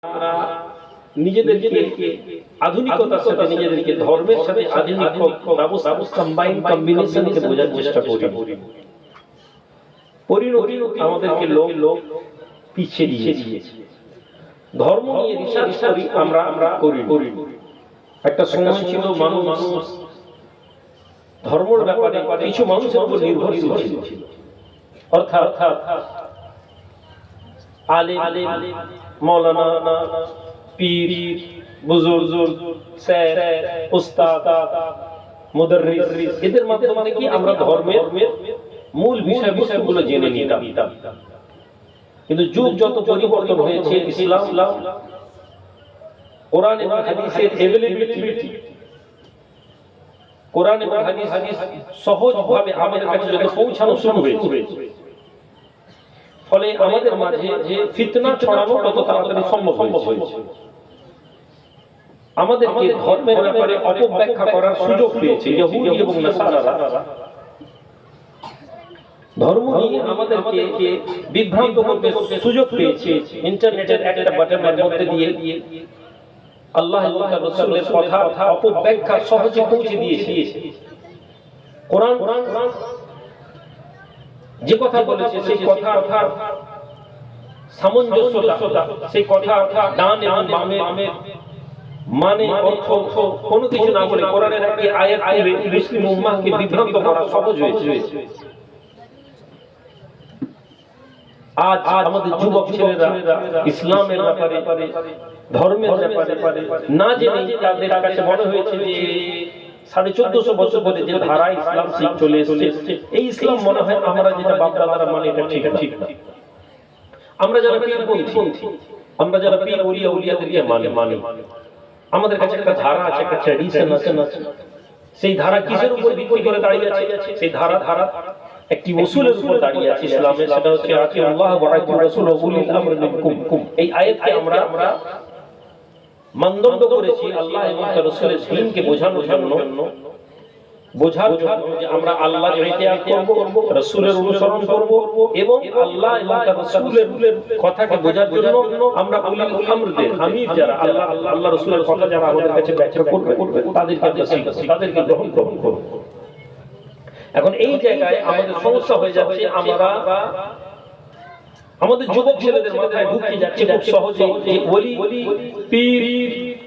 আমরা নিজেদেরকে আধুনিকতার সাথে নিজেদেরকে ধর্মের সাথে আধুনিক ব্যবস্থা কম্বিনেশনকে বোঝার চেষ্টা করি। পরিণতি আমাদেরকে লোক পিছিয়ে দিয়েছে। ধর্ম নিয়ে রিসার্চ করি আমরা করি। একটা সময় ছিল মানুষ ধর্মের ব্যাপারে কিছু মানুষের উপর নির্ভরশীল ছিল। অর্থাৎ আলেম, মৌলানা, পীর, বুজুর্গ, শেখ, উস্তাদ, মুদাররিস, এদের মাধ্যমে কি আমরা ধর্মের মূল বিষয়বস্তুগুলো জেনে নিতাম। কিন্তু যুগ যত পরিবর্তন হয়েছে, ইসলাম, কোরআন এবং হাদিসের অ্যাভেলেবিলিটি, কোরআন এবং হাদিস সহজভাবে আমাদের কাছে যত পৌঁছানো শুরু হয়েছে, ফলে আমাদের মাঝে যে ফিতনা ছড়ানো তত তাড়াতাড়ি সম্ভব হয়েছে। আমাদেরকে ধর্মের ব্যাপারে অপব্যাখ্যা করার সুযোগ পেয়েছে ইহুদি এবং নাসারারা। ধর্ম নিয়ে আমাদেরকে বিভ্রান্ত করতে সুযোগ পেয়েছে ইন্টারনেটের একটা বাটনের মধ্যে দিয়ে আল্লাহ এবং তার রাসূলের কথা অপব্যাখ্যা সহজে পৌঁছে দিয়েছে। কোরআন যে কথা বলেছে সেই কথা সামঞ্জস্যতা, সেই কথা ডান এবং বামের মানে অর্থ কোনো কিছু না বলে কোরআনের একটি আয়াত তুলে মুসলিম উম্মাহকে বিভ্রান্ত করা সহজ হয়েছে। আজ আমাদের যুবক ছেলেরা ইসলামের ব্যাপারে, ধর্মের ব্যাপারে না জেনে তাদের কাছে মনে হয়েছে যে 1450 বছর ধরে যে ধারা ইসলাম চলে এসেছে, এই ইসলাম মনে হয় আমরা যেটা বাপ দাদারা মানে এটা ঠিক না। আমরা যারা পীরপন্থী, আমরা যারা পীর ওলিয়াদেরকে মানে আমাদের কাছে একটা ধারা আছে, একটা ট্র্যাডিশন আছে। সেই ধারা কিসের উপর ভিত্তি করে দাঁড়িয়ে আছে? সেই ধারা একটি উসুলের উপর দাঁড়িয়ে আছে ইসলামের, সেটা হচ্ছে আতিউল্লাহ ওয়া আতিউর রাসূল ওয়া উলিল আমরি মিনকুম। এই আয়াতকে আমরা মানদণ্ড করেছি আল্লাহ এবং তার রাসূলের দ্বীনকে বোঝানোর জন্য যে আমরা আল্লাহর ইতিআত করব, রাসূলের অনুসরণ করব এবং আল্লাহ এবং তার রাসূলের কথাকে বোঝার জন্য আমরা উলিল আমরদের আমির যারা আল্লাহ রাসূলের কথা যারা আমাদের কাছে ব্যাখ্যা করবে তাদেরকে আমরা শিখব, তাদেরকে গ্রহণ করব। এখন এই জায়গায় আমাদের সমস্যা হয়ে যাচ্ছে, আমরা আমাদের যুবক ছেলেদের মাথায় ঢুকে যাচ্ছে খুব সহজে যে ওলি, পীর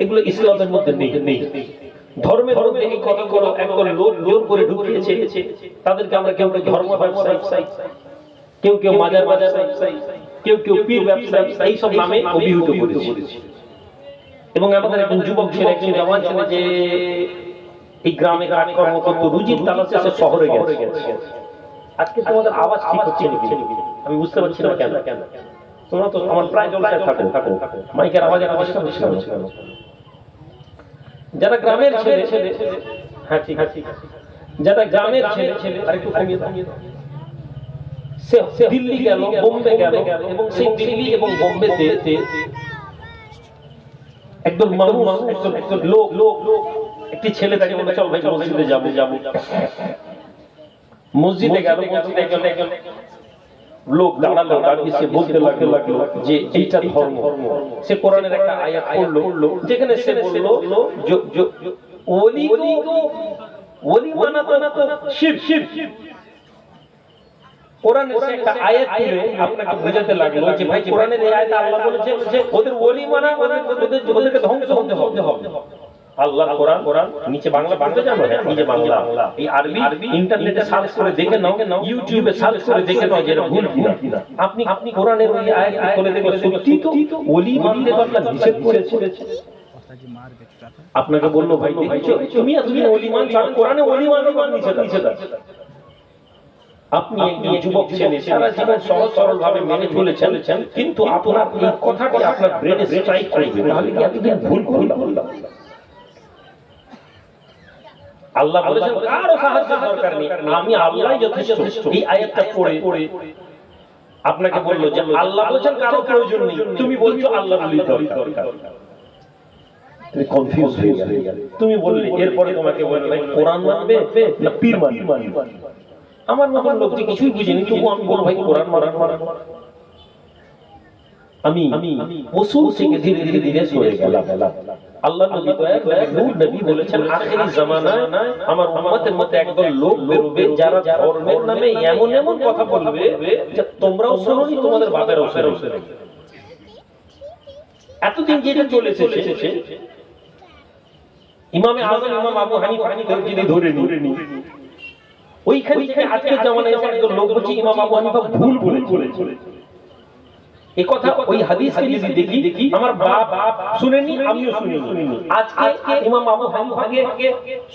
এগুলো ইসলামের মধ্যে নেই। ধর্মের মধ্যে এই কথাগুলো একদল লোক জোর করে ঢুকিয়েছে। তাদেরকে আমরা কেউ ধর্ম ব্যবসায়ী, কেউ মাজার ব্যবসায়ী, কেউ পীর ব্যবসায়ী, এই সব নামে অভিহিত করেছে। এবং আমাদের একজন যুবক ছেলে, একজন জওয়ান ছেলে যে এই গ্রামে কাজকর্ম করতো, রুজির তালাশে সে শহরে গেছে। আজকে তোমাদের আওয়াজ ঠিক হচ্ছে নাকি আমি বুঝতে পারছি না কেন। তোমরা তো আমার প্রায় জলসায় থাকো, মাইকের আওয়াজের আওয়াজটা বুঝতে পারছি না। যারা গ্রামের ছেলে, হ্যাঁ ঠিক আছে, যারা গ্রামের ছেলে আরেকটু কমিয়ে দাও, সে দিল্লি গেল, বোম্বে গেল এবং সেই দিল্লি এবং বোম্বেতে একদম মানুষ, একদম লোক একটি ছেলে তাকে বলে চল ভাই মসজিদে যাবো। মসজিদে গেল, লোক দাঁড়ালো, দাঁড়িয়ে সে বলতে লাগলো যে এইটা ধর্ম। সে কোরআনের একটা আয়াত পড়লো যেখানে সে বলল ওলি মানা তো শিরক। কোরআনের একটা আয়াত তুলে আপনাকে বোঝাতে লাগলো যে ভাই কোরআনের এই আয়াতে আল্লাহ বলেছে ওদের ওলি মানা, ওদেরকে ধ্বংস হতে হবে। আল্লাহর কোরআন নিচে বাংলা পড়তে জানো? হ্যাঁ নিচে বাংলা। এই আরবি ইন্টারনেটে সার্চ করে দেখে নাও, ইউটিউবে সার্চ করে দেখে নাও যে এটা ভুল কিনা। আপনি কোরআনের ওই আয়াত খুলে দেখলে সত্যি তো ওলি মানতে তো আল্লাহ নিষেধ করেছে। আপনাকে বললো ভাই দেখছো তুমি ওলি মানছো, কোরআনে ওলি মানতে নিষেধ আছে। আপনি একজন যুবক ছেলে, সারা জীবন সহজ সরল ভাবে মেনে চলেছেন, কিন্তু আপনার এই কথাটি আপনার ব্রেনে স্ট্রাইক করবে, তাহলে কি আপনি ভুল করলেন? আল্লাহ বলেছেন কারো সাহায্য দরকার নেই, আমি আল্লাহই যথেষ্ট। এই আয়াতটা পড়ে আপনাকে বললো যে আল্লাহ বলেছেন কারো প্রয়োজন নেই, তুমি বলছো আল্লাহর ওলি দরকার। তুমি কনফিউজ হয়ে গেলে, তুমি বললে, এরপরে তোমাকে বলবে ভাই কোরআন মানবে না পীর মানবে। আমার মতন লোক যে কিছুই বুঝেনি, তবু আমি বলবো ভাই কোরআন মানবে। আমি ওসুল থেকে ধীরে ধীরে ধীরে সরে গেলাম। আল্লাহ নবী নূর নবী বলেছেন আখিরি জামানায় আমার উম্মতের মধ্যে একদল লোক বেরোবে যারা ধর্মের নামে এমন এমন কথা বলবে যে তোমরাও শোনোনি, তোমাদের বাপেরাও শোনোনি। এতদিন যেটা চলেছে ইমামে আযম ইমাম আবু হানিফা যদি ধরে নি, ওইখান থেকে আজকের জামানায় এসে একদল লোক বলছে ইমাম আবু হানিফা ভুল বলেছে। এই কথা ওই হাদিসকে যদি দেখি আমার বাপ শুনেনি, আমিও শুনিনি। আজকে ইমাম আবু হানিফাকে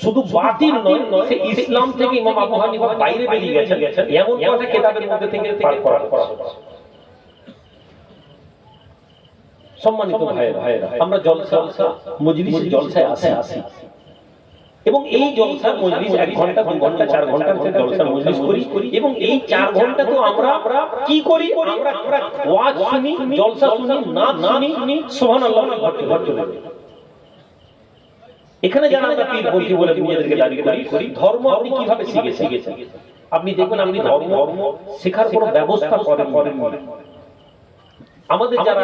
শুধু বাতিল নয়, সে ইসলাম থেকে ইমাম আবু হানিফা বাইরে বেরিয়ে গেছেন এমন কথা কিতাবের মধ্যে থেকে পার করা হচ্ছে। সম্মানিত ভাইয়েরা, আমরা জলসা মজলিসে জলসায় আসি এবং এই জলসার মজলিস 1 ঘন্টা 2 ঘন্টা 4 ঘন্টার জলসার মজলিস করি এবং এই 4 ঘন্টা তো আমরা কি করি, আমরা ওয়াজ শুনি, জলসা শুনি, নাচ শুনি, সুবহানাল্লাহ ঘটে। এখানে যারা আমরা পীর বলছি বলে নিজেদেরকে দাবি করি, ধর্ম আপনি কিভাবে শিখেছেন? আপনি দেখবেন আপনি ধর্ম শেখার কোনো ব্যবস্থা করেন। আমাদের যারা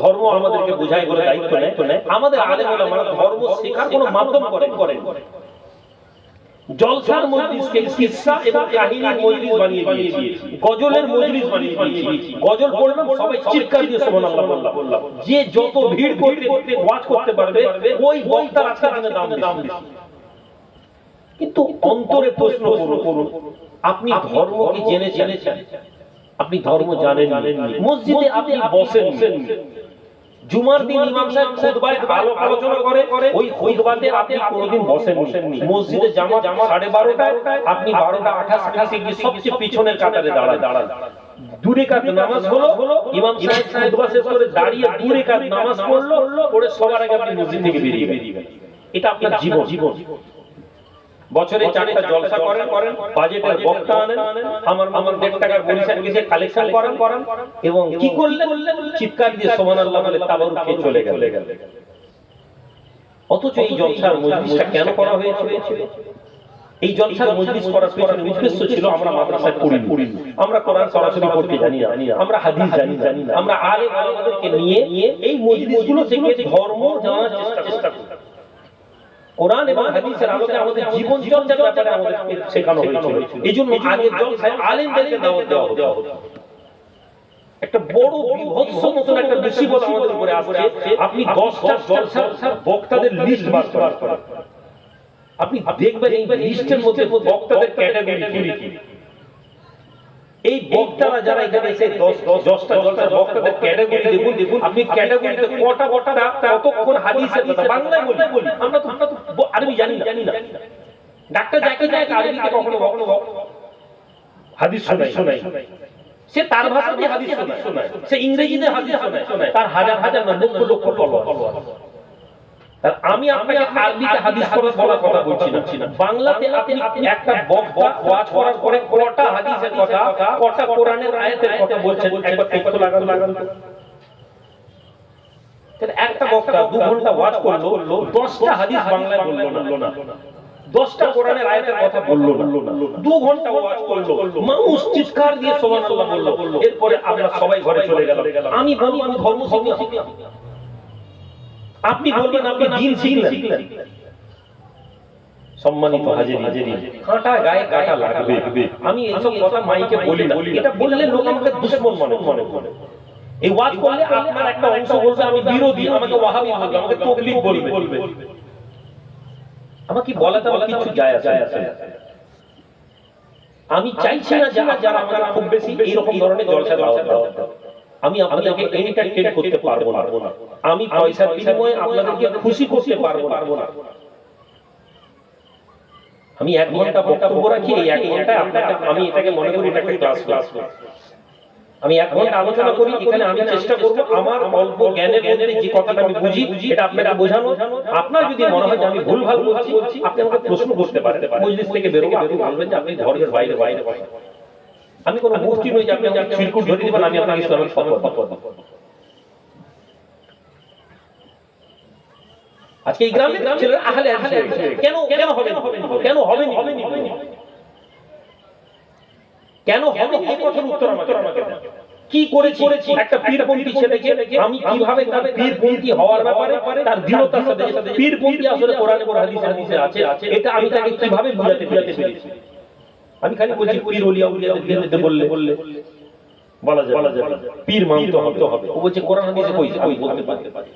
ধর্ম আমাদেরকে বোঝায় বলে দায়িত্ব নেয়, আমাদের আলেম ওলামারা ধর্ম শেখার কোনো মাধ্যম করেন। জলসার মজলিসকে কিসসা এবং কাহিনীর মজলিস বানিয়ে দিয়েছি, গজলের মজলিস বানিয়ে দিয়েছি। গজল পড়লাম, সবাই চিৎকার দিয়ে সুবহানাল্লাহ বললাম। যে যত ভিড় করতে ওয়াজ করতে পারবে ওই বক্তার আজকের দিনে দাম বেশি। কিন্তু অন্তরে প্রশ্ন করুন, আপনি ধর্ম কি জেনেছেন? আপনি ধর্ম জানেন? মসজিদে আপনি বসেন, জুমার দিন ইমাম সাহেব খুতবায় আলোচনা করে, ওই খুতবাতে আপনি কোনোদিন বসেননি। মসজিদে জামাত 12:30টায়, আপনি 12:28 গিয়ে সবচেয়ে পিছনের কাতারে দাঁড়ান। 2 রাকাত নামাজ হলো, ইমাম সাহেব খুতবা শেষ করে দাঁড়িয়ে 2 রাকাত নামাজ পড়ে সবার আগে আপনি মসজিদ থেকে বেরিয়ে গেলেন। এটা আপনার জীবন। বছরে 4টা জলসা করেন, বাজেটের বক্তা আনেন, আমার 1.5 টাকার বরিশাল গিয়ে কালেকশন করেন এবং কি করলেন? চিৎকার দিয়ে সুবহানাল্লাহ বলে তাবারুক খেয়ে চলে গেলেন। অথচ এই জলসার মজলিসটা কেন করা হয়েছিল? এই জলসার মজলিস করার পেছনে উদ্দেশ্য ছিল আমরা মাদ্রাসায় পড়ি, আমরা কোরআন সরাসরি পড়তে জানি না, আমরা হাদিস জানি না, আমরা আলেম ওলামাদেরকে নিয়ে এই মজলিসগুলো থেকে ধর্ম জানার চেষ্টা করি। কোরআন এবং হাদিসের আলোকে আমাদের জীবন চর্চার ব্যাপারে আমাদেরকে শেখানো হয়েছিল। এইজন্য আগের জলসায় আলেমদেরকে দাওয়াত দেওয়া হতো। একটা বড় বিভৎস মতন একটা মুসিবত আমাদের উপরে আসছে। আপনি 10টা জলসার বক্তাদের লিস্ট বার করেন, আপনি দেখবেন এই লিস্টের মধ্যে বক্তাদের ক্যাটাগরি কি। এই বক্তারা যারা এখানে এসে 10টা জলসার বক্তাদের ক্যাটাগরি দেখুন, আপনি ক্যাটাগরিতে কটা কতক্ষণ হাদিসের কথা বাংলায় বলি, আমরা তো আরবি জানি না। ডাক্তার জাকির নায়েক আরবিতে কখনো হাদিস শোনায়, সে তার ভাষাতে হাদিস শোনায়, সে ইংরেজিতে হাদিস শোনায়, তার হাজার না লক্ষ ফলোয়ার। আমি আপনাকে আরবিতে হাদিস বলার কথা বলছি না, বাংলাতে আপনি একটা বক্তা ওয়াজ করার পরে কটা হাদিসের কথা, কটা কোরআনের আয়াতের কথা বলছেন, একবার তথ্য লাগান। একটা বক্তা 2 ঘন্টা ওয়াজ করলো, 10টা হাদিস বাংলায় বললো না, 10টা কোরআনের আয়াতের কথা বললো না, 2 ঘন্টা ওয়াজ করলো, মানুষ চিৎকার দিয়ে সুবহানাল্লাহ বললো। এরপরে আমরা সবাই ঘরে চলে গেলাম। আমি বলি আমি ধর্ম শিখি, আপনি বলবেন আপনি দিন শিখলেন। সম্মানিত হাজিরিন, কাঁটা গায়ে কাঁটা লাগবে। আমি এইসব কথা মাইকে বলি না, এটা বললে লোক আমাকে দুশমন মনে করে। এই ওয়াজ করলে আপনার একটা অংশ বলবে আমি বিরোধী, আমাকে ওয়াহাবি বলবে, আমাকে তাবলীগ বলবে। আমাকে বলাতে আমার কিছু যায় আসে। আমি চাইছি না যারা আমাদের খুব বেশি এইরকম ধরনের জলসা দাওয়াত। আমি আপনাদেরকে এন্টারটেইন করতে পারবো না, আমি পয়সার বিনিময়ে আপনাদেরকে খুশি করতে পারবো না। আমি 1 ঘন্টা বক্তব্য রাখি, এই 1 ঘন্টায় আপনাকে আমি এটাকে মনে করি এটা একটা ক্লাস। আমি 1 ঘন্টা আলোচনা করি, এখানে আমি চেষ্টা করব আমার অল্প জ্ঞানের মধ্যে যে কথাটা আমি বুঝি এটা আপনাকে বোঝানো। আপনার যদি মনে হয় যে আমি ভুলভাল বলছি, আপনি আমাকে প্রশ্ন করতে পারেন। মজলিস থেকে বেরোবো, আপনি বলবেন যে আপনি ধর্মের বাইরে। আমি কোনো মুফতি নই যে আপনি আমাকে চিরকুট ধরে দিবেন, আমি আপনাকে ইসলামের শপথ দিব। আজকে এই গ্রামের ছেলেরা আহলে হাদিস কেন হবে এই কথার উত্তর আমাকে দেন। কি করেছি একটা পীরপন্থী ছেলেকে আমি কিভাবে তার পীরপন্থী হওয়ার ব্যাপারে তার দৃঢ়তার সাথে পীরপন্থী আসলে কোরআনে এবং হাদিসের মধ্যে আছে এটা আমি তাকে কিভাবে বুঝাতে পেরেছি। আমি খালি বলছি পীর ওলিয়া উলিয়াদের বললে বলা যায় পীর মানতে হবে, ও বলছে কোরআন হাদিসে কইছে আমি বলতে পারি।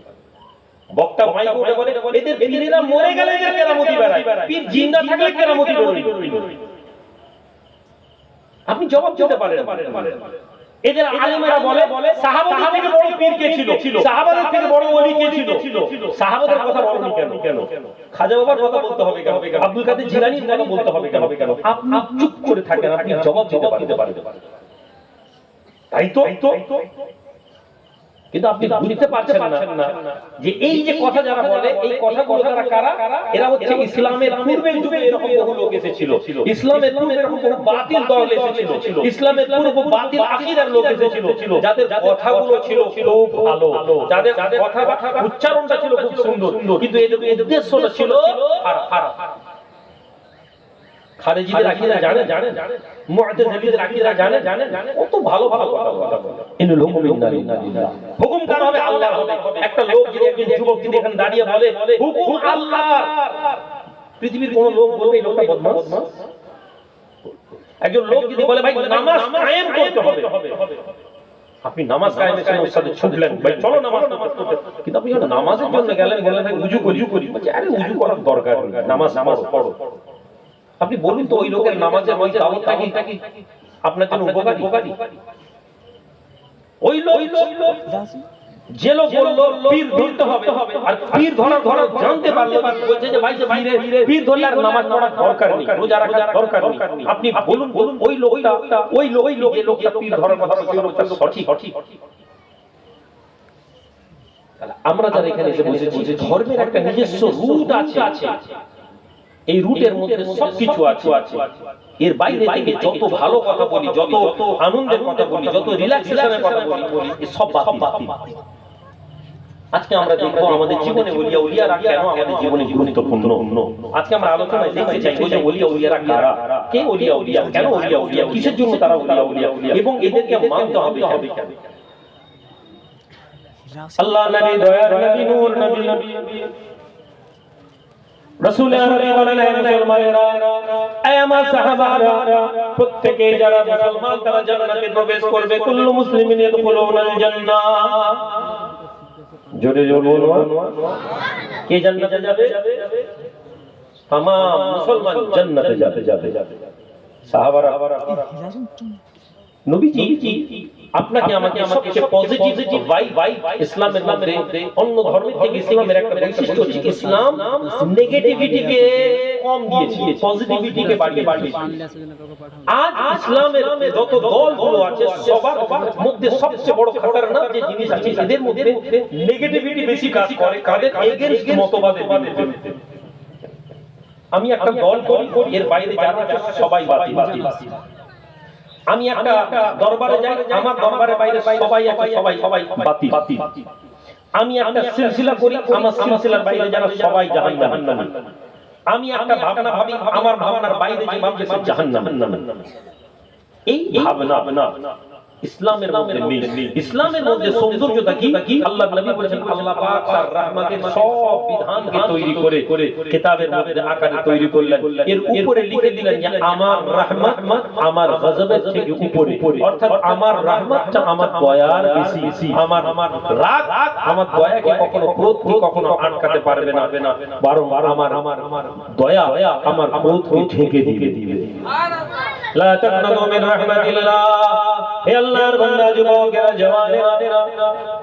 বক্তা মাইকে উঠে বলে এদের পীরেরা মরে গেলে এদের কেরামতি বেরায়, পীর জিন্দা থাকলে কেরামতি বেরোয়। আপনি জবাব দিতে পারেন। এদের আলেমেরা বলে সাহাবাদের থেকে বড় পীর কে ছিল, সাহাবাদের থেকে বড় ওলি কে ছিল। সাহাবাদের কথা বলনি কেন? খাজা বাবার কথা বলতে হবে কেন? আব্দুল কাদের জিলানীর কথা বলতে হবে কেন? আপনি চুপ করে থাকেন, আপনি জবাব দিতে পারতে পারেন। তাই তো কিন্তু আপনি বুঝতে পারছেন না যে এই যে কথা যারা বলে এই কথাগুলো তারা কারা? এরা হচ্ছে ইসলামের পূর্বের যুগে এরকম বহু লোক এসেছিল, ইসলামের পূর্বে এরকম বহু বাতিল দল এসেছিল, ইসলামের পূর্বে বাতিল আকীদার লোক এসেছিল, যাদের কথাগুলো ছিল খুব ভালো, যাদের কথা উচ্চারণটা ছিল খুব সুন্দর, কিন্তু এদের উদ্দেশ্যটা ছিল খারাপ। খারেজিদের আকীদা জানেন, মুআতাজিলিদের আকীদা জানেন, কত ভালো কথা বলে। ইন্নাল হুকুম লিল্লাহ, হুকুম কার হবে? আল্লাহর হবে। একটা লোক যদি একজন যুবক যদি এখানে দাঁড়িয়ে বলে হুকুম আল্লাহর, পৃথিবীর কোন লোক বলবে এই লোকটা বদমাশ? একজন লোক যদি বলে ভাই নামাজ কায়েম করতে হবে, আপনি নামাজ কায়েমের জন্য ওর সাথে ছুটলেন, ভাই চলো নামাজ করতে, কিন্তু আপনি যখন নামাজের জন্য গেলেন ভাই উযু করি, বলছে আরে উযু করার দরকার নেই, নামাজ পড়ো। আপনি বলুন তো ওই লোকের নামাজের ওই দাওয়াতটা কি আপনার জন্য উপকারী? ওই লোক যে লোক বলল পীর ধরতে হবে আর পীর ধরার জানতে পারলো বলছে যে ভাই পীর ধরলে আর নামাজ পড়ার দরকার নেই, রোজা রাখার দরকার নেই। আপনি বলুন ওই লোক যে লোকটা পীর ধরার কথা বলছে ওই লোকটা সঠিক? তাহলে আমরা যারা এখানে এসে বসেছি ধর্মের একটা নিজস্ব রুট আছে, এই রুটের মধ্যে সবকিছু আছে। এর বাইরে থেকে যত ভালো কথা বলি, যত আনন্দের কথা বলি, যত রিল্যাক্সেশনের কথা বলি, এই সব বাতিল। আজকে আমরা দেখব আমাদের জীবনে ওলিয়া উলিয়ারা কেন আমাদের জীবনে গুরুত্বপূর্ণ। আজকে আমরা আলোচনায় দেখতে চাই যে ওলিয়া উলিয়ারা কারা, কে ওলিয়া উলিয়া, কেন ওলিয়া উলিয়া, কিসের জন্য তারা ওলিয়া উলিয়া, এবং এদেরকে মানতে হবে কেন। আল্লাহ নবী, দয়ার নবী, নূর নবী, রাসূল আরবি বলেন হে মুসলমানেরা, হে আমার সাহাবারা, প্রত্যেকে যারা মুসলমান তারা জান্নাতে প্রবেশ করবে। কুল্লু মুসলিমিন ইয়াদখুলুনাল জান্নাহ। জোরে বলুন, কে জান্নাতে যাবে? तमाम মুসলমান জান্নাতে যাবে। সাহাবারা, নবীজি আপনাকে আমাকে সবচেয়ে পজিটিভ ভাইব ইসলামের মধ্যে, অন্য ধর্মের থেকে ইসলামের একটা বৈশিষ্ট্য হচ্ছে ইসলাম নেগেটিভিটিকে কম দিয়েছে, পজিটিভিটিকে বাড়িয়েছে। আজ ইসলামের যত দলগুলো আছে সবার মধ্যে সবচেয়ে বড় খতরনাক যে জিনিস আছে এদের মধ্যে নেগেটিভিটি বেশি কাজ করে, কাদের এগেইনস্ট মতবাদের বিরুদ্ধে। আমি একটা দল করি, এর বাইরে যারা আছে সবাই বাতিল। আমি একটা দরবারে যাই, আমার দরবারের বাইরে সবাই বাতিল। আমি একটা সিলসিলা করি, আমার সিলসিলার বাইরে যারা সবাই জাহান্নামী। আমি একটা ভাবনা ভাবি, আমার ভাবনার বাইরে যে ভাবছে সে জাহান্নামী। এই ভাবনা ইসলামের মধ্যে নেই। ইসলামের মধ্যে সৌন্দর্যটা কি? আল্লাহ নবী বলেছেন আল্লাহ পাক তার রহমতের সব বিধানকে তৈরি করে কিতাবের মধ্যে আকারে তৈরি করলেন, এর উপরে লিখে দিলেন যে আমার রহমত আমার গজবের থেকে উপরে, অর্থাৎ আমার রহমতটা আমার দয়ার বেশি, আমার রাগ আমার দয়াকে কখনো ক্রোধকে কখনো আটকাতে পারবে না, বরং আমার দয়া আমার ক্রোধকে ঢেকে দিবে। সুবহানাল্লাহ। লা তাকনাতু মিন রাহমাতিল্লাহ। হে আল্লাহর বান্দা, যুবকেরা, জওয়ানেরা,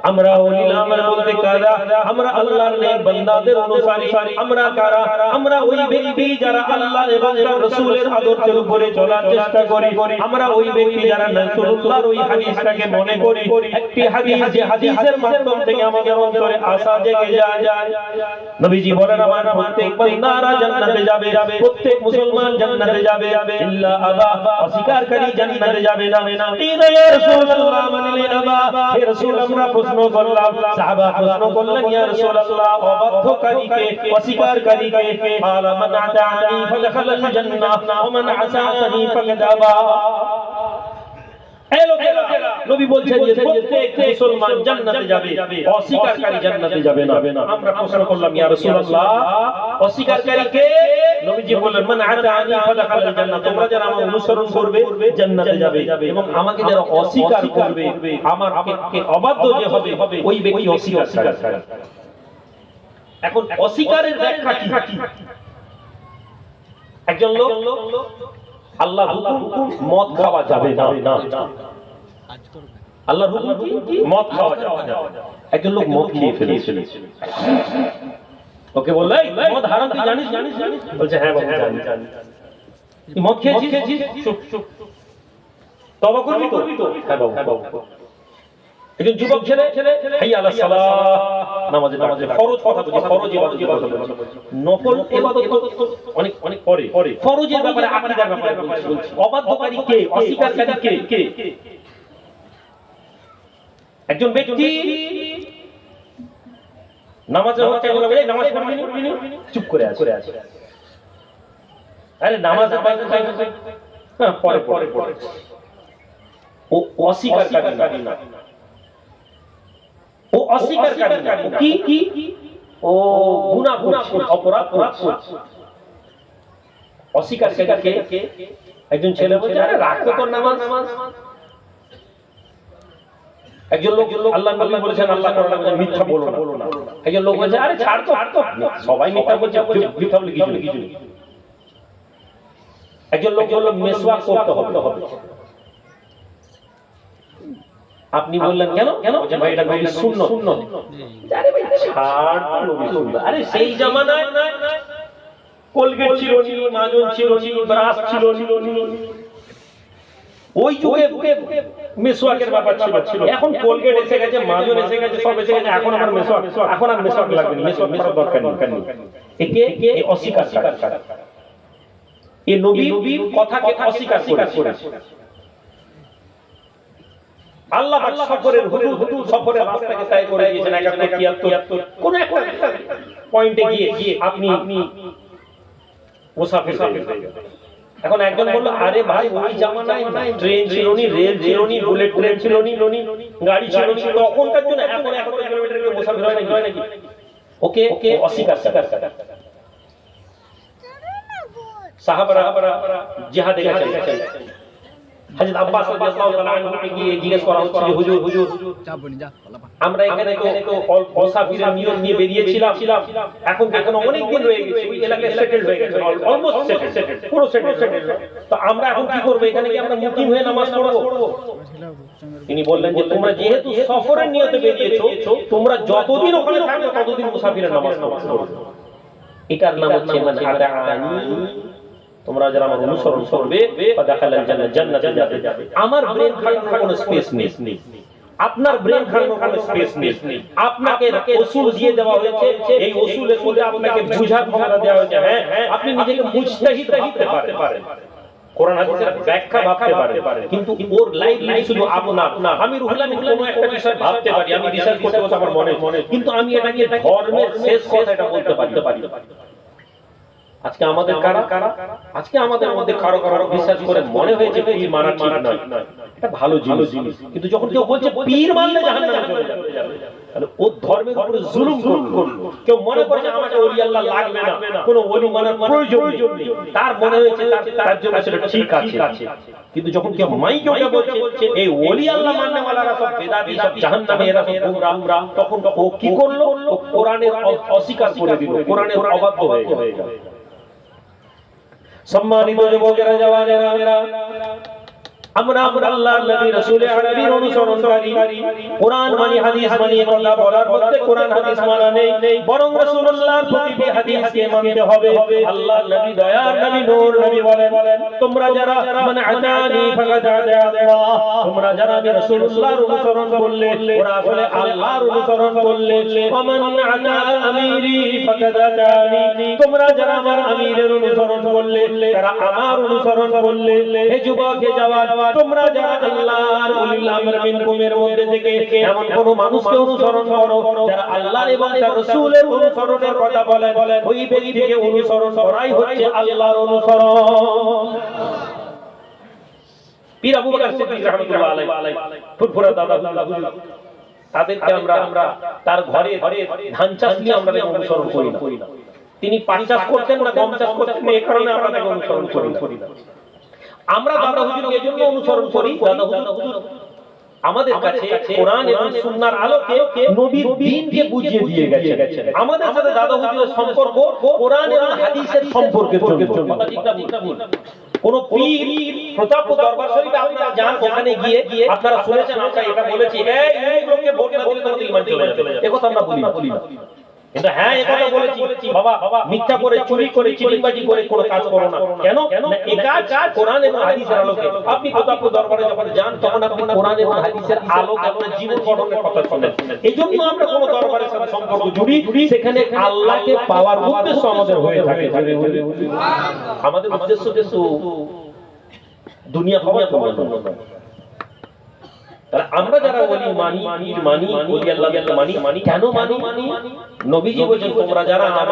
আমরা ওলিল আমর বলতে কারা? আমরা আল্লাহর নেক বান্দাদের অনুসারী। আমরা কারা? আমরা ওই ব্যক্তি যারা আল্লাহ এবং তার রাসূলের আদর্শের উপরে চলার চেষ্টা করি। আমরা ওই ব্যক্তি যারা রাসূলুল্লাহর ওই হাদিসটাকে মনে করি, একটি হাদিস যে হাদিসের মাধ্যম থেকে আমাদের অন্তরে আশা জেগে যায়। নবীজি বলেন আমার প্রত্যেক বান্দারা জান্নাতে যাবে, প্রত্যেক মুসলমান জান্নাতে যাবে, ইল্লা আবা, অস্বীকারকারী জান্নাতে যাবে না। ইয়া রাসূলুল্লাহ মানিলেন আবা। হে রাসূল, আমরা প্রশ্ন করলাম, সাহাবা প্রশ্ন করলেন ইয়া রাসূলুল্লাহ অবাধ্যকারীকে, অস্বীকারকারীকে? ক্বালা মান আতানি ফাদখালাল জান্নাহ ওয়া মান আসানি ফাকাদ আবা। এই লোকেরা নবী বলছেন যে প্রত্যেক মুসলমান জান্নাতে যাবে, অস্বীকারকারী জান্নাতে যাবে না। আমরা প্রশ্ন করলাম ইয়া রাসূলুল্লাহ অস্বীকারকারী কে? নবীজি বললেন মান আতানি ফাদাখালাল জান্নাহ, তোমরা যারা আমার অনুসরণ করবে জান্নাতে যাবে, এবং আমাকে যারা অস্বীকার করবে, আমাকে অবাধ্য যে হবে ওই ব্যক্তি অস্বীকারী। এখন অস্বীকারের ব্যাখ্যা কি? একজন লোক আল্লাহর হুকুম মদ খাওয়া যাবে না, আল্লাহর হুকুম কি মদ খাওয়া যাবে না। একজন লোক মদ খেয়ে ফেলেছিল, ওকে বলল এই মদ হারাম তুই জানিস? বলছে হ্যাঁ বাবা জানি। তুই মদ খেয়েছিস? তওবা করবি তো? হ্যাঁ বাবা। একজন যুবক ছেলে হাইয়া আলাস সালাহ, নামাজে ফরজ কথা বলছে, ফরজ ইবাদত বলছে, নফল ইবাদত অনেক পরে, ফরজের ব্যাপারে আকীদার ব্যাপারে বলছি। অবাধ্যকারী কে? অস্বীকারকারী কে? একজন ব্যক্তি নামাজে হচ্ছে নামাজ পড়বি না, চুপ করে আছে। আরে নামাজ পরে ও অস্বীকারকারী না, ও অস্বীকারকারী না, কি ও গুনাহ করছে, অপরাধ করছে। অস্বীকারকারী কে? একজন ছেলে বলছে আরে রাখতো তোর নামাজ। একজন লোক আল্লাহ নবী বলেছেন আল্লাহ কোরআনে বলেছেন মিথ্যা বলো না। একজন লোক বলছে আরে ছাড় তো, সবাই মিথ্যা বলছে, মিথ্যা বলে কিছু নেই। একজন লোক বলল মিসওয়াক করতে হবে। আপনি বললেন কেন? ভাই এটা নবীর সুন্নাত। আরে ভাই ছাড় তো নবীর সুন্নাত। আরে সেই জামানায় কোলগেট ছিল নি, মাজন ছিল নি, ব্রাশ ছিল নি, ওই যুগে মিসওয়াকের ব্যাপার ছিল। এখন কোলগেট এসে গেছে, মাজন এসে গেছে, সব এসে গেছে, এখন আর মিসওয়াক লাগবে না, মিসওয়াক করার দরকার নেই। একে অস্বীকার। এই নবীর কথাকে অস্বীকার করেছে। আল্লাহ সফরের হুদুদ সফরের রাস্তাকে তয় করে দিয়েছেন 71 কোন একটা পয়েন্টে গিয়ে আপনি মুসাফির হয়ে যাবেন। এখন একজন বলল আরে ভাই ওই জামানায় ট্রেন ছিল নি, রেল ছিল নি, বুলেট ট্রেন ছিল নি, গাড়ি ছিল নি, তখনকার জন্য এখন 100 কিলোমিটার করে মুসাফির হয় নাকি? ওকে অস্বীকার। সাহাবারা জিহাদে গেছেন। হযরত আব্বাস রাদিয়াল্লাহু তাআলা আনহুকে গিয়ে জিজ্ঞেস করা হচ্ছে যে হুজুর আমরা এখানে তো মুসাফিরের নিয়ত নিয়ে বেরিয়েছিলাম, এখন অনেক দিন রয়ে গেছে, ওই এলাকায় সেটেলড হয়ে গেছে, অলমোস্ট সেটেলড, পুরো সেটেলড। তো আমরা এখন কি করব? এখানে কি আমরা মুকিম হয়ে নামাজ পড়ব? তিনি বললেন যে তোমরা যেহেতু সফরের নিয়তে বেরিয়েছো, তোমরা যতদিন ওখানে থাকবে ততদিন মুসাফিরের নামাজ পড়বে। এটার নাম হচ্ছে মান আতাআনি, তোমরা যারা আমার অনুসরণ করবে ফাদাখালাল জান্নাতে যাবে। আমার ব্রেন খাটানোর কোনো স্পেস নেই, আপনার ব্রেন খাটানোর কোনো স্পেস নেই। আপনাকে উসুল দিয়ে দেওয়া হয়েছে, এই উসুলের মধ্যে আপনাকে বুঝার ক্ষমতা দেওয়া হয়েছে। হ্যাঁ আপনি নিজেকে মুজতাহিদ ভাবতে পারেন, কোরআন হাদিসের ব্যাখ্যা ভাবতে পারেন, কিন্তু ওর লাইফ শুধু আপনার। আমি রুহুল আমিন কোনো একটা বিষয় ভাবতে পারি, আমি রিসার্চ করতে আমার মনে, কিন্তু আমি এটাকে ধর্মের শেষ কথা এটা বলতে পারি। আজকে আমাদের আজকে আমাদের মধ্যে কারো বিশ্বাস করে মনে হয়েছে পীর মানা ঠিক নয়, এটা ভালো জিনিস, কিন্তু যখন কেউ বলছে পীর মানলে জাহান্নামে চলে যাবে, তাহলে ও ধর্মের উপরে জুলুম করলো। কেউ মনে করছে আমাকে ওলি আল্লাহ লাগবে না, কোনো ওলি মানার প্রয়োজন নেই, তার মনে হয়েছে তার জন্য সেটা ঠিক আছে। কিন্তু যখন কেউ মাইকে ওটা বলছে এই ওলি আল্লাহ মাননে ওয়ালারা সব বেদাতি, সব জাহান্নামে, এরা সব গুমরাহ, তখন ও কি করলো? ও কোরআনের অস্বীকার করে দিল, কোরআনের অবাধ্য হয়ে গেল। সম্মানিত যুবকেরা, জওয়ানেরা, আমরা আল্লাহর নবী রাসূলের আরবির অনুসরণকারী, কোরআন মানি হাদিস মানি কথা বলার মধ্যে কোরআন হাদিস মানা নেই, বরং রাসূলুল্লাহর প্রতিটি হাদিসকে মানতে হবে। আল্লাহর নবী দয়ার নবী নূর নবী বলেন তোমরা যারা মান আতানি ফাকাদ আতাল্লাহ, তোমরা যারা আমি রাসূলুল্লাহর অনুসরণ করলে ওরা আসলে আল্লাহর অনুসরণ করলে। ওমান আতা আমিরি ফাকাদ আতানি, তোমরা যারা আমার আমিরের অনুসরণ করলে তারা আমার অনুসরণ করলে। হে যুবক, হে জওয়ান, তোমরা যারা আল্লাহর উলিল আমর মিনকুমের মধ্যে থেকে এমন কোন মানুষকে অনুসরণ করো যারা আল্লাহ এবং তার রাসূলের অনুসরণের কথা বলেন, ওই ব্যক্তিকে অনুসরণ করাই হচ্ছে আল্লাহর অনুসরণ। পীর আবু বকর সিদ্দিক রাহমাতুল্লাহ আলাইহি ফুরফুরা দাদা হুজুর, তাদেরকে আমরা তার ঘরে ধান চাষ নিয়ে আমরা অনুসরণ করি না। তিনি পাট চাষ করতেন না গম চাষ করতেন, এই কারণে আমরা তাকে অনুসরণ করি না। আমরা দাদা হুজুরকে এজন্য অনুসরণ করি, দাদা হুজুর আমাদের কাছে কোরআন এবং সুন্নাহর আলোকে নবীর দ্বীনকে বুঝিয়ে দিয়ে গেছেন। আমাদের সাথে দাদা হুজুরের সম্পর্ক কোরআন এবং হাদিসের সম্পর্কের জন্য। কথা ঠিক না ভুল? কোন পীর প্রতাপ দরবার শরীফে আপনারা যান, ওখানে গিয়ে আপনারা শুনেছেন আমরা এটা বলেছি, এই লোককে ভোট না দিলে তোমাদের ঈমান চলে যাবে, এই কথা আমরা বলি না। কিন্তু হ্যাঁ এই কথা বলেছি, বাবা মিথ্যা করে চুরি করে চিটিংবাজি করে কোনো কাজ করো না। কেন? এই কাজ কোরআন এবং হাদিসের আলোকে। আপনি প্রতাপ দরবারে যখন যান তখন আপনি কোরআন এবং হাদিসের আলোকে আপনার জীবন গঠনের কথা শুনেন। এইজন্য আমরা কোন দরবারের সাথে সম্পর্ক জুড়ি, সেখানে আল্লাহকে পাওয়ার উদ্দেশ্য আমাদের হয়ে থাকে। আমাদের উদ্দেশ্য কিন্তু দুনিয়া পাওয়া নয়। তাহলে আমরা যারা ওলি মানি, পীর মানি, ওলি আল্লাহকে মানি, কেন মানি? নবীজি বলেছেন তোমরা যারা আমার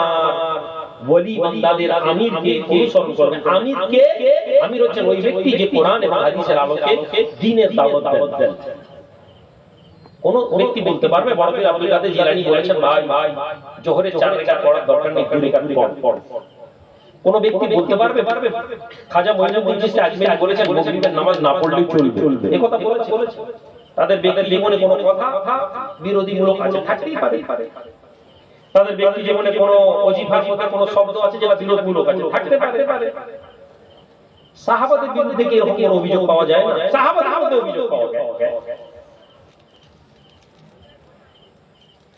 ওলি বান্দাদের আমিরকে অনুসরণ করবে। আমির হচ্ছেন ওই ব্যক্তি যে কোরআন এবং হাদিসের আলোকে দ্বীনের দাওয়াত দেন। কোন ব্যক্তি বলতে পারবে বড় পীর আব্দুল কাদের জিলানী বলেছেন ভাই জোহরের 4 রাকাত পড়ার দরকার নেই, 2 রাকাত পড়। কোন ব্যক্তি বলতে পারবে খাজা মঈনুদ্দিন চিশতি আজমেরি বলেছেন মাগরিবের নামাজ না পড়লেও চলবে, এই কথা বলেছে। তাদের ব্যক্তি জীবনে কোনো কথা বিরোধীমূলক আছে, থাকতেই পারে। তাদের ব্যক্তি জীবনে কোনো ওজিফার মধ্যে কোনো শব্দ আছে যেটা বিরোধমূলক আছে, থাকতে পারে। সাহাবাদের বিরুদ্ধে কি এরকম কোনো অভিযোগ পাওয়া যায় না? সাহাবাদের মধ্যে অভিযোগ পাওয়া যায়।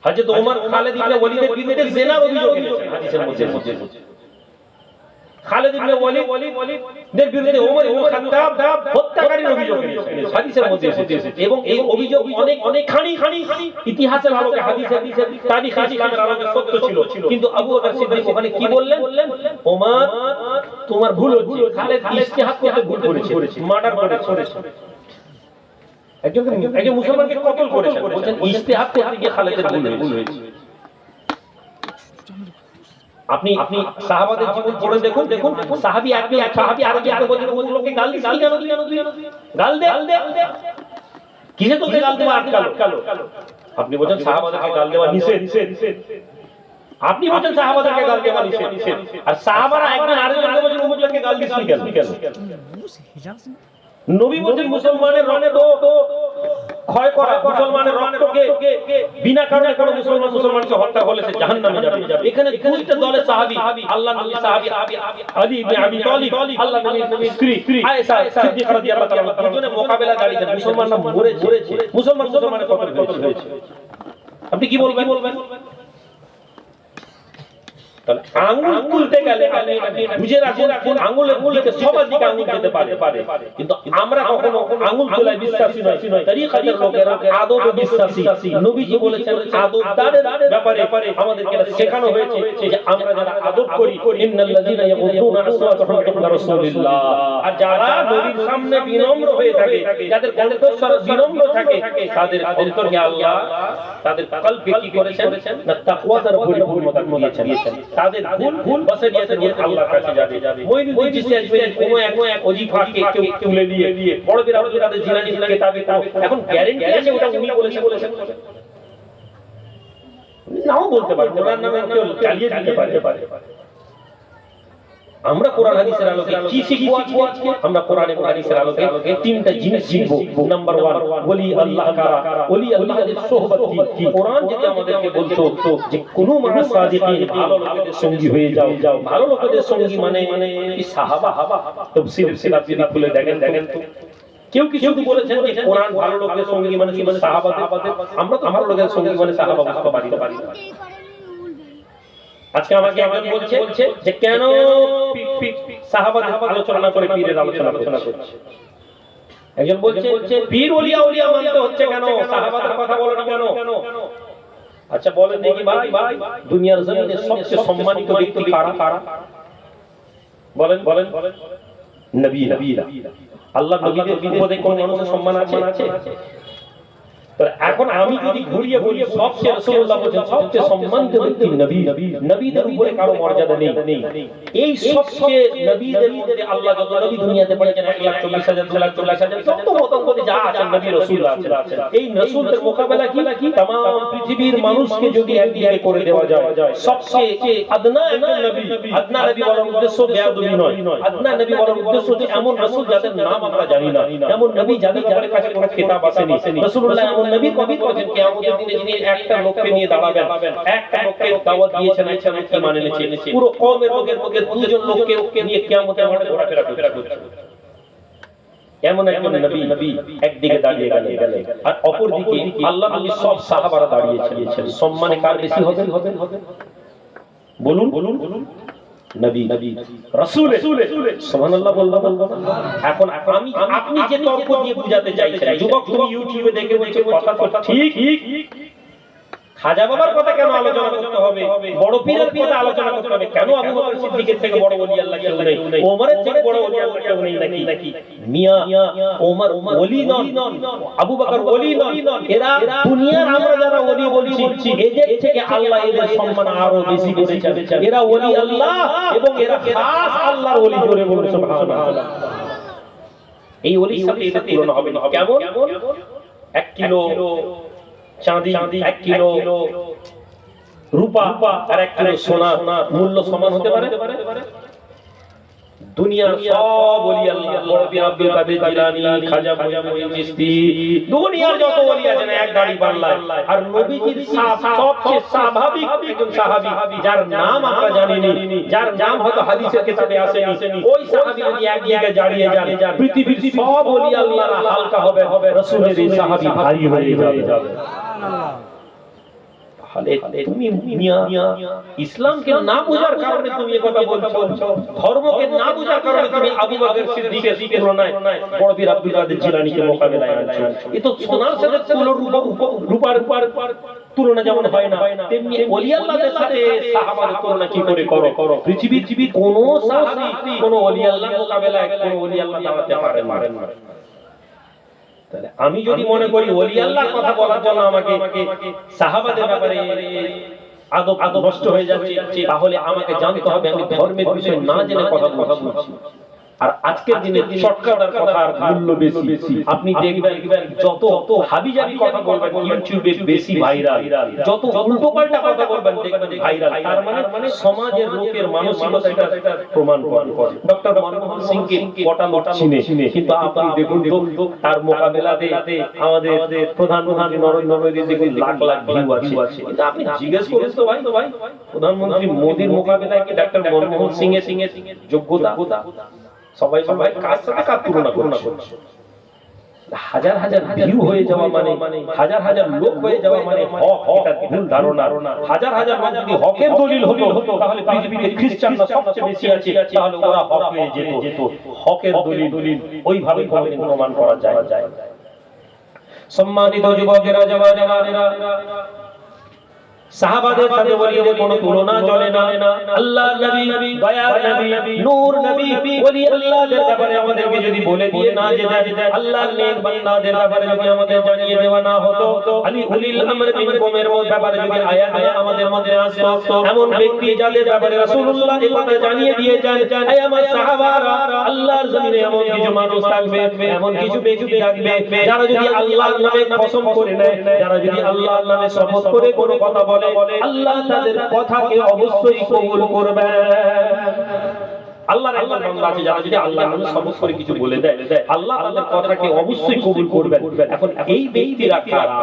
হযরত ওমর খালিদ ইবনে ওয়ালিদের বিরুদ্ধে জিনার অভিযোগ এনেছেন হাদিসের মধ্যে। খালিদ ইবনে ওয়ালিদের বিরুদ্ধে ওমর ইবনে খাত্তাব হত্যাকারীর অভিযোগ এনেছেন হাদিসের মধ্যে এসেছে। এবং এই অভিযোগ অনেক খানি ইতিহাসের আলোকে হাদিসের তারিখ ইসলামের আলোকে সত্য ছিল। কিন্তু আবু বকর সিদ্দিক ওখানে কি বললেন? ওমর তোমার ভুল হচ্ছে, খালিদ ইজতিহাদ করতে ভুল করেছে, মার্ডার করেছে। একজন মুসলমানকে কতল করেছেন, বলেন ইজতিহাদ করতে গিয়ে খালিদের ভুল হয়েছে। আপনি সাহাবাদের জীবন পড়ে দেখুন সাহাবী আরেকজনকে বলেন ওই লোককে গাল দিস কেন? গাল দে কিসে তোকে গাল দেওয়া আটকালো? আপনি বলেন সাহাবাদেরকে গাল দেওয়া নিষেধ। আপনি বলেন সাহাবাদেরকে গাল দেওয়া নিষেধ, আর সাহাবারা একজন আরেকজনকে বলেন ওই লোককে গাল দিস কেন? নবী বলেন মুসলমানের রক্ত ক্ষয় করা, মুসলমানের রক্তকে বিনা কারণে কোনো মুসলমানকে হত্যা করলে সে জাহান্নামে যাবে। এখানে দুইটা দলের সাহাবী, আল্লাহর নবী সাহাবী আলী ইবনে আবি তালিব, আল্লাহর নবীর স্ত্রী আয়েশা সিদ্দিকা রাদিয়াল্লাহু তাআলা, দুজনে মোকাবেলা দাঁড়িয়েছেন। মুসলমানরা মরেছে, মুসলমানের কতল হয়েছে। আপনি কি বলবেন? তাহলে আঙ্গুল তুলতে গেলে বুঝে রাখুন আঙ্গুলের দিকে সবার দিকে আঙ্গুল যেতে পারে, কিন্তু আমরা কখনো আঙ্গুল তোলায় বিশ্বাসী নয়। তরিকাতের লোকেরা আদবে বিশ্বাসী। নবীজি বলেছেন আদবদারের ব্যাপারে আমাদেরকে শেখানো হয়েছে যে আমরা যারা আদব করি, ইন্নাল্লাযীনা ইয়াগুদ্দুনা আসওয়াতাহুম ইনদা রাসূলিল্লাহ, আর যারা নবীর সামনে বিনম্র হয়ে থাকে, যাদের কণ্ঠস্বর বিনম্র থাকে, তাদের অন্তরে আল্লাহ তাদের কলবে কি করেছেন না তাকওয়ার পরিপূর্ণতা দিয়েছেন। তাদের ভুল বসরিয়াতের মধ্যে আল্লাহর কাছে যাবে। মঈনুদ্দিন চিশতি আজমেরি কোনো এক ওজিফাকে কেউ তুলে নিয়ে বড় বীর আব্দুল কাদের জিলানী কিতাবে এখন গ্যারান্টি আছে ওটা উনি বলেছেন নাও বলতে পারে, ওনার নামে কেউ চালিয়ে দিতে পারে। আমরা কোরআন হাদিসের আলোকে কি শিখবো আজকে? আমরা কোরআন এবং হাদিসের আলোকে তিনটা জিনিস শিখবো। নাম্বার 1 ওলি আল্লাহ কারা, ওলি আল্লাহদের সোহবত কি। কোরআন যদি আমাদেরকে বলতো যে কোন মানুষ সাদিকিন ভালো লোকেদের সঙ্গী হয়ে যাও, ভালো লোকেদের সঙ্গী মানে সাহাবা, তাফসীর সিরাত যদি খুলে দেখেন তো কেউ কিছু বলেছেন যে কোরআন ভালো লোকেদের সঙ্গী মানে সাহাবাদের। আমরা তো ভালো লোকেদের সঙ্গী মানে সাহাবা বুঝতে পারি না। আজকে আমাকে একজন বলছে যে কেন সাহাবাদের আলোচনা করে পীরের আলোচনা করছে। একজন বলছে পীর ওলিয়া মানতে হচ্ছে কেন, সাহাবাদের কথা বলেন কেন? আচ্ছা বলেন দেখি ভাই দুনিয়ার জমিনে সবচেয়ে সম্মানিত ব্যক্তি কারা? বলেন নবীরা। আল্লাহর নবীদের বিপদে কোন মানুষের সম্মান আছে? এখন আমি যদি ঘুরিয়ে বলি সবচেয়ে রাসূলুল্লাহ বলেন সবচেয়ে সম্মানিত ব্যক্তি নবী, নবীদের উপরে কারো মর্যাদা নেই। এই সবচেয়ে নবীদের মধ্যে আল্লাহ যত নবী দুনিয়াতে পাঠিয়েছেন 1,40,000 2,40,000 যত মতামতে যা আছেন নবী রাসূল আছেন, এই রাসূলদের মোকাবেলা কি तमाम পৃথিবীর মানুষকে যদি একদিকে করে দেওয়া যায়, সবচেয়ে আদনা একটা নবী, আদনা নবী বলার উদ্দেশ্য বেয়াদবি নয়, আদনা নবী বলার উদ্দেশ্য যে এমন রাসূল যাদের নাম আমরা জানি না, এমন নবী যাদের কাছে কোনো কিতাব আসেনি। রাসূলুল্লাহ এমন নবী কবি করেছেন কিয়ামতের দিনে যিনি একটা লোককে নিয়ে দাঁড়াবেন, একটা লোককে দাওয়াত দিয়েছেন, একটা লোক ঈমান এনেছে, পুরো কওমের লোকের মধ্যে দুজন লোককে নিয়ে কিয়ামতের মাঠে ঘোরাফেরা করছে। এমন একজন নবী একদিকে দাঁড়িয়ে গেলেন, আর অপর দিকে আল্লাহ নবী সব সাহাবারা দাঁড়িয়েছিলেন। সম্মানে কার বেশি হবে? বলুন নবী রাসূল সুবহানাল্লাহ বলবা। এখন আপনি যে তর্ক দিয়ে বুঝাতে চাইছেন, যুবক তুমি ইউটিউবে দেখে বলছো কথা তো ঠিক, খাজা বাবার কথা কেন আলোচনা করতে হবে, বড় পীরের কথা আলোচনা করতে হবে কেন? আবু বকর সিদ্দিকের থেকে বড় ওলি আল্লাহ কেউ নেই, ওমরের থেকে বড় ওলি আল্লাহ কেউ নেই নাকি? মিয়া ওমর ওলি নন, আবু বকর ওলি নন, এরা দুনিয়ার আমরা যারা ওলি বলছি এদের থেকে আল্লাহ এদের সম্মান আরো বেশি করেছেন। এরা ওলি আল্লাহ এবং এরা খাস আল্লাহর ওলি। জোরে বলুন সুবহানাল্লাহ। এই ওলির সাথে এদের তুলনা হবে না। কেমন? 1 কিলো চাঁদি, 1 কিলো রূপা আর 1 কিলো সোনা মূল্য সমান হতে পারে? দুনিয়ার সব ওলি আল্লাহ, বড় পীর আব্দুল কাদের জিলানী, খাজা মুঈনুদ্দিন চিশতি, দুনিয়ার যত ওলি আছেন এক গাড়ি পাল্লায়, আর নবীজির সবচেয়ে স্বাভাবিক একজন সাহাবী যার নাম আমরা জানিনি, যার নাম হয়তো হাদিসের কিতাবে আসেনি, ওই সাহাবী যদি একদিকে দাঁড়িয়ে যান, পৃথিবীর সব ওলি আল্লাহরা হালকা হবে, রাসূলের এই সাহাবী ভারী হয়ে যাবে। তুমি ইসলামকে না বোঝার কারণে তুমি এই কথা বলছো, ধর্মকে না বোঝার কারণে তুমি আবু বকর সিদ্দিকের তুলনায় বড় পীর আব্দুল কাদের জিলানীকে মোকাবেলায় আনছো। এ তো সোনার সাথে রূপার তুলনা যেমন হয় না, তেমনি ওলি আল্লাহদের সাথে সাহাবাদের তুলনা কি করে করো? পৃথিবীর কোন সাহাবী কোন ওলি আল্লাহর মোকাবেলায় কোন ওলি আল্লাহ দাঁড়াতে পারেন না। তাহলে আমি যদি মনে করি ওলি আল্লাহর কথা বলার জন্য আমাকে সাহাবাদের ব্যাপারে আদব নষ্ট হয়ে যাচ্ছে, তাহলে আমাকে জানতে হবে আমি ধর্মের বিষয় না জেনে কথা বলছি। আর আজকের দিনে শর্টকাটের কথার মূল্য বেশি। আপনি দেখবেন যত হাবিজাবি কথা বলবেন ইউটিউবে বেশি ভাইরাল, যত উল্টোপাল্টা কথা বলবেন দেখবেন ভাইরাল। তার মানে সমাজের লোকের মানসিকতা এটা প্রমাণ করে। ডক্টর মনমোহন সিংকে কটা লোক চিনে, কিন্তু আপনি দেখুন তার মোকাবেলাতে আমাদের প্রধানমন্ত্রী নরেন্দ্র মোদী দেখুন লাখ লাখ ভিউ আছে। কিন্তু আপনি জিজ্ঞেস করুন তো ভাই, প্রধানমন্ত্রী মোদীর মোকাবেলায় কি ডক্টর মনমোহন সিং এর যোগ্যতা? সবাই কার সাথে কার তুলনা করছে? হাজার ভিউ হয়ে যাওয়া মানে, হাজার লোক হয়ে যাওয়া মানে হক, এটা ভুল ধারণা। হাজার লোক যদি হকের দলিল হতো তাহলে পৃথিবীতে খ্রিস্টানরা সবচেয়ে বেশি আছে, তাহলে ওরা হক হয়ে যেত। হকের দলিল ওইভাবে কোনদিন প্রমাণ করা যায়। সম্মানিত যুবকেরা, জওয়ানেরা, সাহাবাদের সাথে ওলিদের কোনো তুলনা চলে না। আল্লাহর নবী, দয়ার নবী, নূর নবী, ওলি আল্লাহদের ব্যাপারে আমাদেরকে যদি বলে দিয়ে না যেতে, আল্লাহর নেক বান্দাদের ব্যাপারে যদি আমাদের জানিয়ে দেওয়া না হতো, আলী উলিল আমর মিনকুমের ব্যাপারে যদি আয়াত আমাদের মধ্যে আসতো, এমন ব্যক্তি যাদের ব্যাপারে রাসূলুল্লাহ এই কথা জানিয়ে দিয়েছেন, এই আমার সাহাবারা, আল্লাহর জমিনে এমন কিছু মানুষ থাকবে, এমন কিছু ব্যক্তি থাকবে যারা যদি আল্লাহর নামে কসম করে নেয়, যারা যদি আল্লাহর নামে শপথ করে কোনো কথা বলে, আল্লাহ তাদের কথাকে অবশ্যই কবুল করবেন। আল্লাহর একজন বান্দা আছে যারা যদি আল্লাহর নামে শপথ করে কিছু বলে দেয়, আল্লাহ তাদের কথাকে অবশ্যই কবুল করবেন। এখন এই ব্যক্তিরা কারা?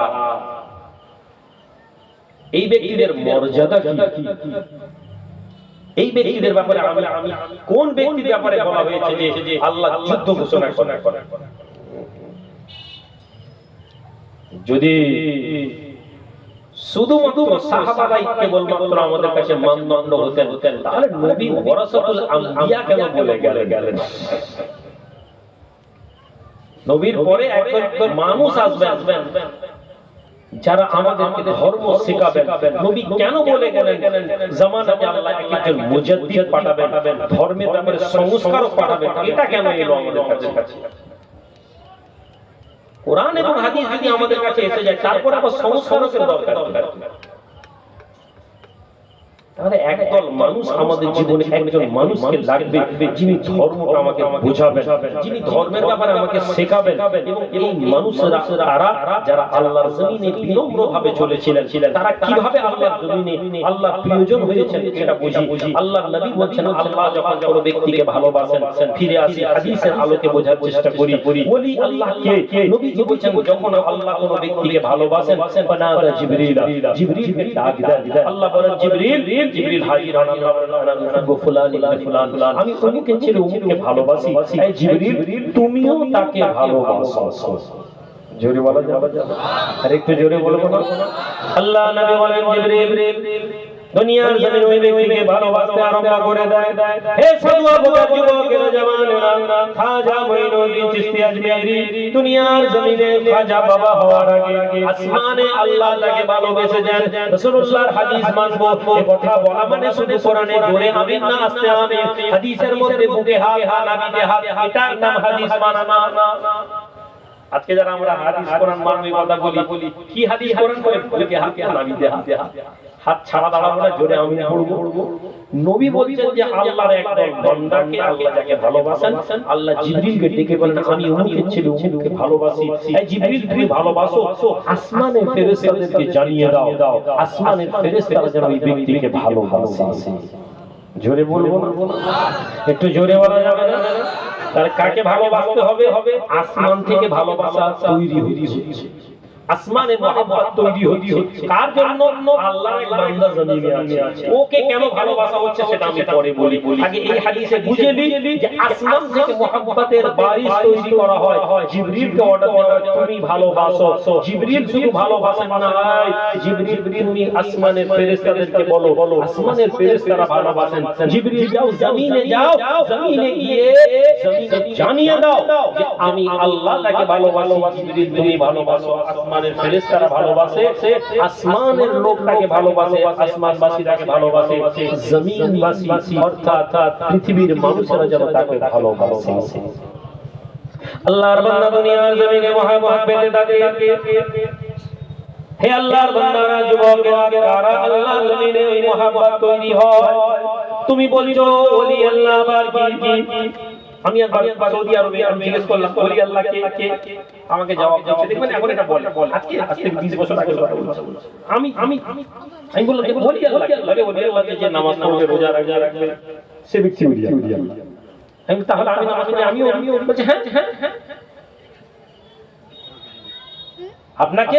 এই ব্যক্তিদের মর্যাদা কি? এই ব্যক্তিদের ব্যাপারে আমি কোন ব্যক্তির ব্যাপারে বলা হয়েছে যে আল্লাহ যুদ্ধ ঘোষণা করেন? যদি শুধুমাত্র সাহাবাই কেবলমাত্র আমাদের কাছে মানদণ্ড হতেন, তাহলে নবী ওয়ারাসাতুল আম্বিয়া কেন বলে গেলেন? নবীর পরে একজন মানুষ আসবেন যারা আমাদেরকে ধর্ম শেখাবেন। নবী কেন বলে গেলেন জামানাতে আল্লাহ একজন মুজাদ্দিদ পাঠাবেন, ধর্মের ব্যাপারে সংস্কারক পাঠাবেন? এটা কেন এলো আমাদের কাছে? কোরআন এবং হাদিস যদি আমাদের কাছে এসে যায় তারপরে আবার সংস্কারকের দরকার। তাহলে একদল মানুষ আমাদের জীবনে একজন মানুষকে লাগবে যিনি ধর্মটা আমাকে বোঝাবেন, যিনি ধর্মের ব্যাপারে আমাকে শেখাবেন। এবং এই মানুষেরা তারা যারা আল্লাহর জমিনে বিনম্রভাবে চলেছিলেন, তারা কিভাবে আল্লাহর জমিনে আল্লাহর প্রিয়জন হয়েছেন এটা বুঝি। আল্লাহর নবী বলেছেন আল্লাহ যখন কোনো ব্যক্তিকে ভালোবাসেন, ফিরে আসি হাদিসের আলোকে বোঝার চেষ্টা করি ওলি আল্লাহ কে। নবীজি বলেছেন যখন আল্লাহ কোনো ব্যক্তিকে ভালোবাসেন ফানাদা জিবরিল, জিবরিলকে ডাক দেন। আল্লাহ বলেন জিবরিল, জিবরিল হাজির হন, আল্লাহ বলেন ফুলান ইবনে ফুলান, আমি অমুকে ছেলে অমুককে ভালোবাসি, এই জিবরিল তুমিও তাকে ভালোবাসো। জোরে বলা যাবে? আর একটু জোরে বলবো না? আল্লাহ নবী বলেন জিবরিল দুনিয়ার জমিনে ওই ব্যক্তিকে ভালোবাসতে আরম্ভ করে দেয়। হে সাধু বকর যুবকের জামানেরা, খাজা মঈনুদ্দিন চিশতি আজমেরি দুনিয়ার জমিনে খাজা বাবা হওয়ার আগে আসমানে আল্লাহ তাকে ভালোবেসে যান। রাসূলুল্লাহর হাদিস মানবো, এই কথা বলা মানে শুধু কোরআনে জোরে আমিন না আস্তে আমিন, হাদিসের মধ্যে বুকে হাত নাবিতে হাত, এটার নাম হাদিস মানা না। আজকে যারা আমরা হাদিস কোরআন মানবো কথা বলি, কি হাদিস কোরআন করে বুকে হাত নাবিতে হাত, হাত ছাড়া দাঁড়াবো না, জোরে আমিন পড়বো। নবী বলছেন যে আল্লাহর একদল বান্দাকে আল্লাহ যাকে ভালোবাসেন, আল্লাহ জিবরিলকে ডেকে বলেন আমি অমুকের ছেলে অমুককে ভালোবাসি, এই জিবরিল তুমি ভালোবাসো, আসমানের ফেরেশতাদেরকে জানিয়ে দাও, আসমানের ফেরেশতারা যেন ওই ব্যক্তিকে ভালোবাসে। জোরে বলবো না? একটু জোরে বলা যাবে না? তার কাকে ভালোবাসতে হবে? আসমান থেকে ভালোবাসা তৈরি হচ্ছে, আসমানে মহব্বত তৈরি হচ্ছে। কার জন্য? আল্লাহর এক বান্দা জমিনে আছে, ওকে কেন ভালোবাসা হচ্ছে সেটা আমি পরে বলি। আগে এই হাদিসে বুঝে নিই যে আসমান থেকে মহব্বতের বারিশ তৈরি করা হয়। জিবরিলকে অর্ডার দেওয়া হয় তুমি ভালোবাসো। জিবরিল শুধু ভালোবাসেন না, জিবরিল তুমি আসমানের ফেরেশতাদেরকে বলো, আসমানের ফেরেশতারা ভালোবাসেন। জিবরিল যাও জমিনে, জমিনে গিয়ে জমিনে জানিয়ে দাও যে আমি আল্লাহ তাকে ভালোবাসি, জিবরিল তুমি ভালোবাসো। আসমানের ফেরেশতারা ভালোবাসে, আসমানের লোকটাকে ভালোবাসে, আসমানবাসী তাকে ভালোবাসে, জমিনবাসী অর্থাৎ পৃথিবীর মানুষেরা যেন তাকে ভালোবাসে। আল্লাহর বান্দা দুনিয়ার জমিনে মহব্বত পেতে থাকে। হে আল্লাহর বান্দারা, যুবকেরা, কারা আল্লাহর জমিনে ওই মহব্বত তৈরি হয়? তুমি বলছো ওলি আল্লাহ আবার কি? আমি একবার সৌদি আরবে আমি জিজ্ঞেস করলাম ওলি আল্লাহ কে? আমাকে জবাব দিচ্ছে, দেখবেন এখন এটা বলে আজকে 20 বছর আগে কথা বলছি। আমি বললাম যে ওলি আল্লাহ কে? ওলি আল্লাহ যে নামাজ পড়বে, রোজা রাখবে, সে ব্যক্তি ওলি আল্লাহ। আমি তাহলে আমি নামাজ পড়ি, আমিও বলছি হ্যাঁ। আপনাকে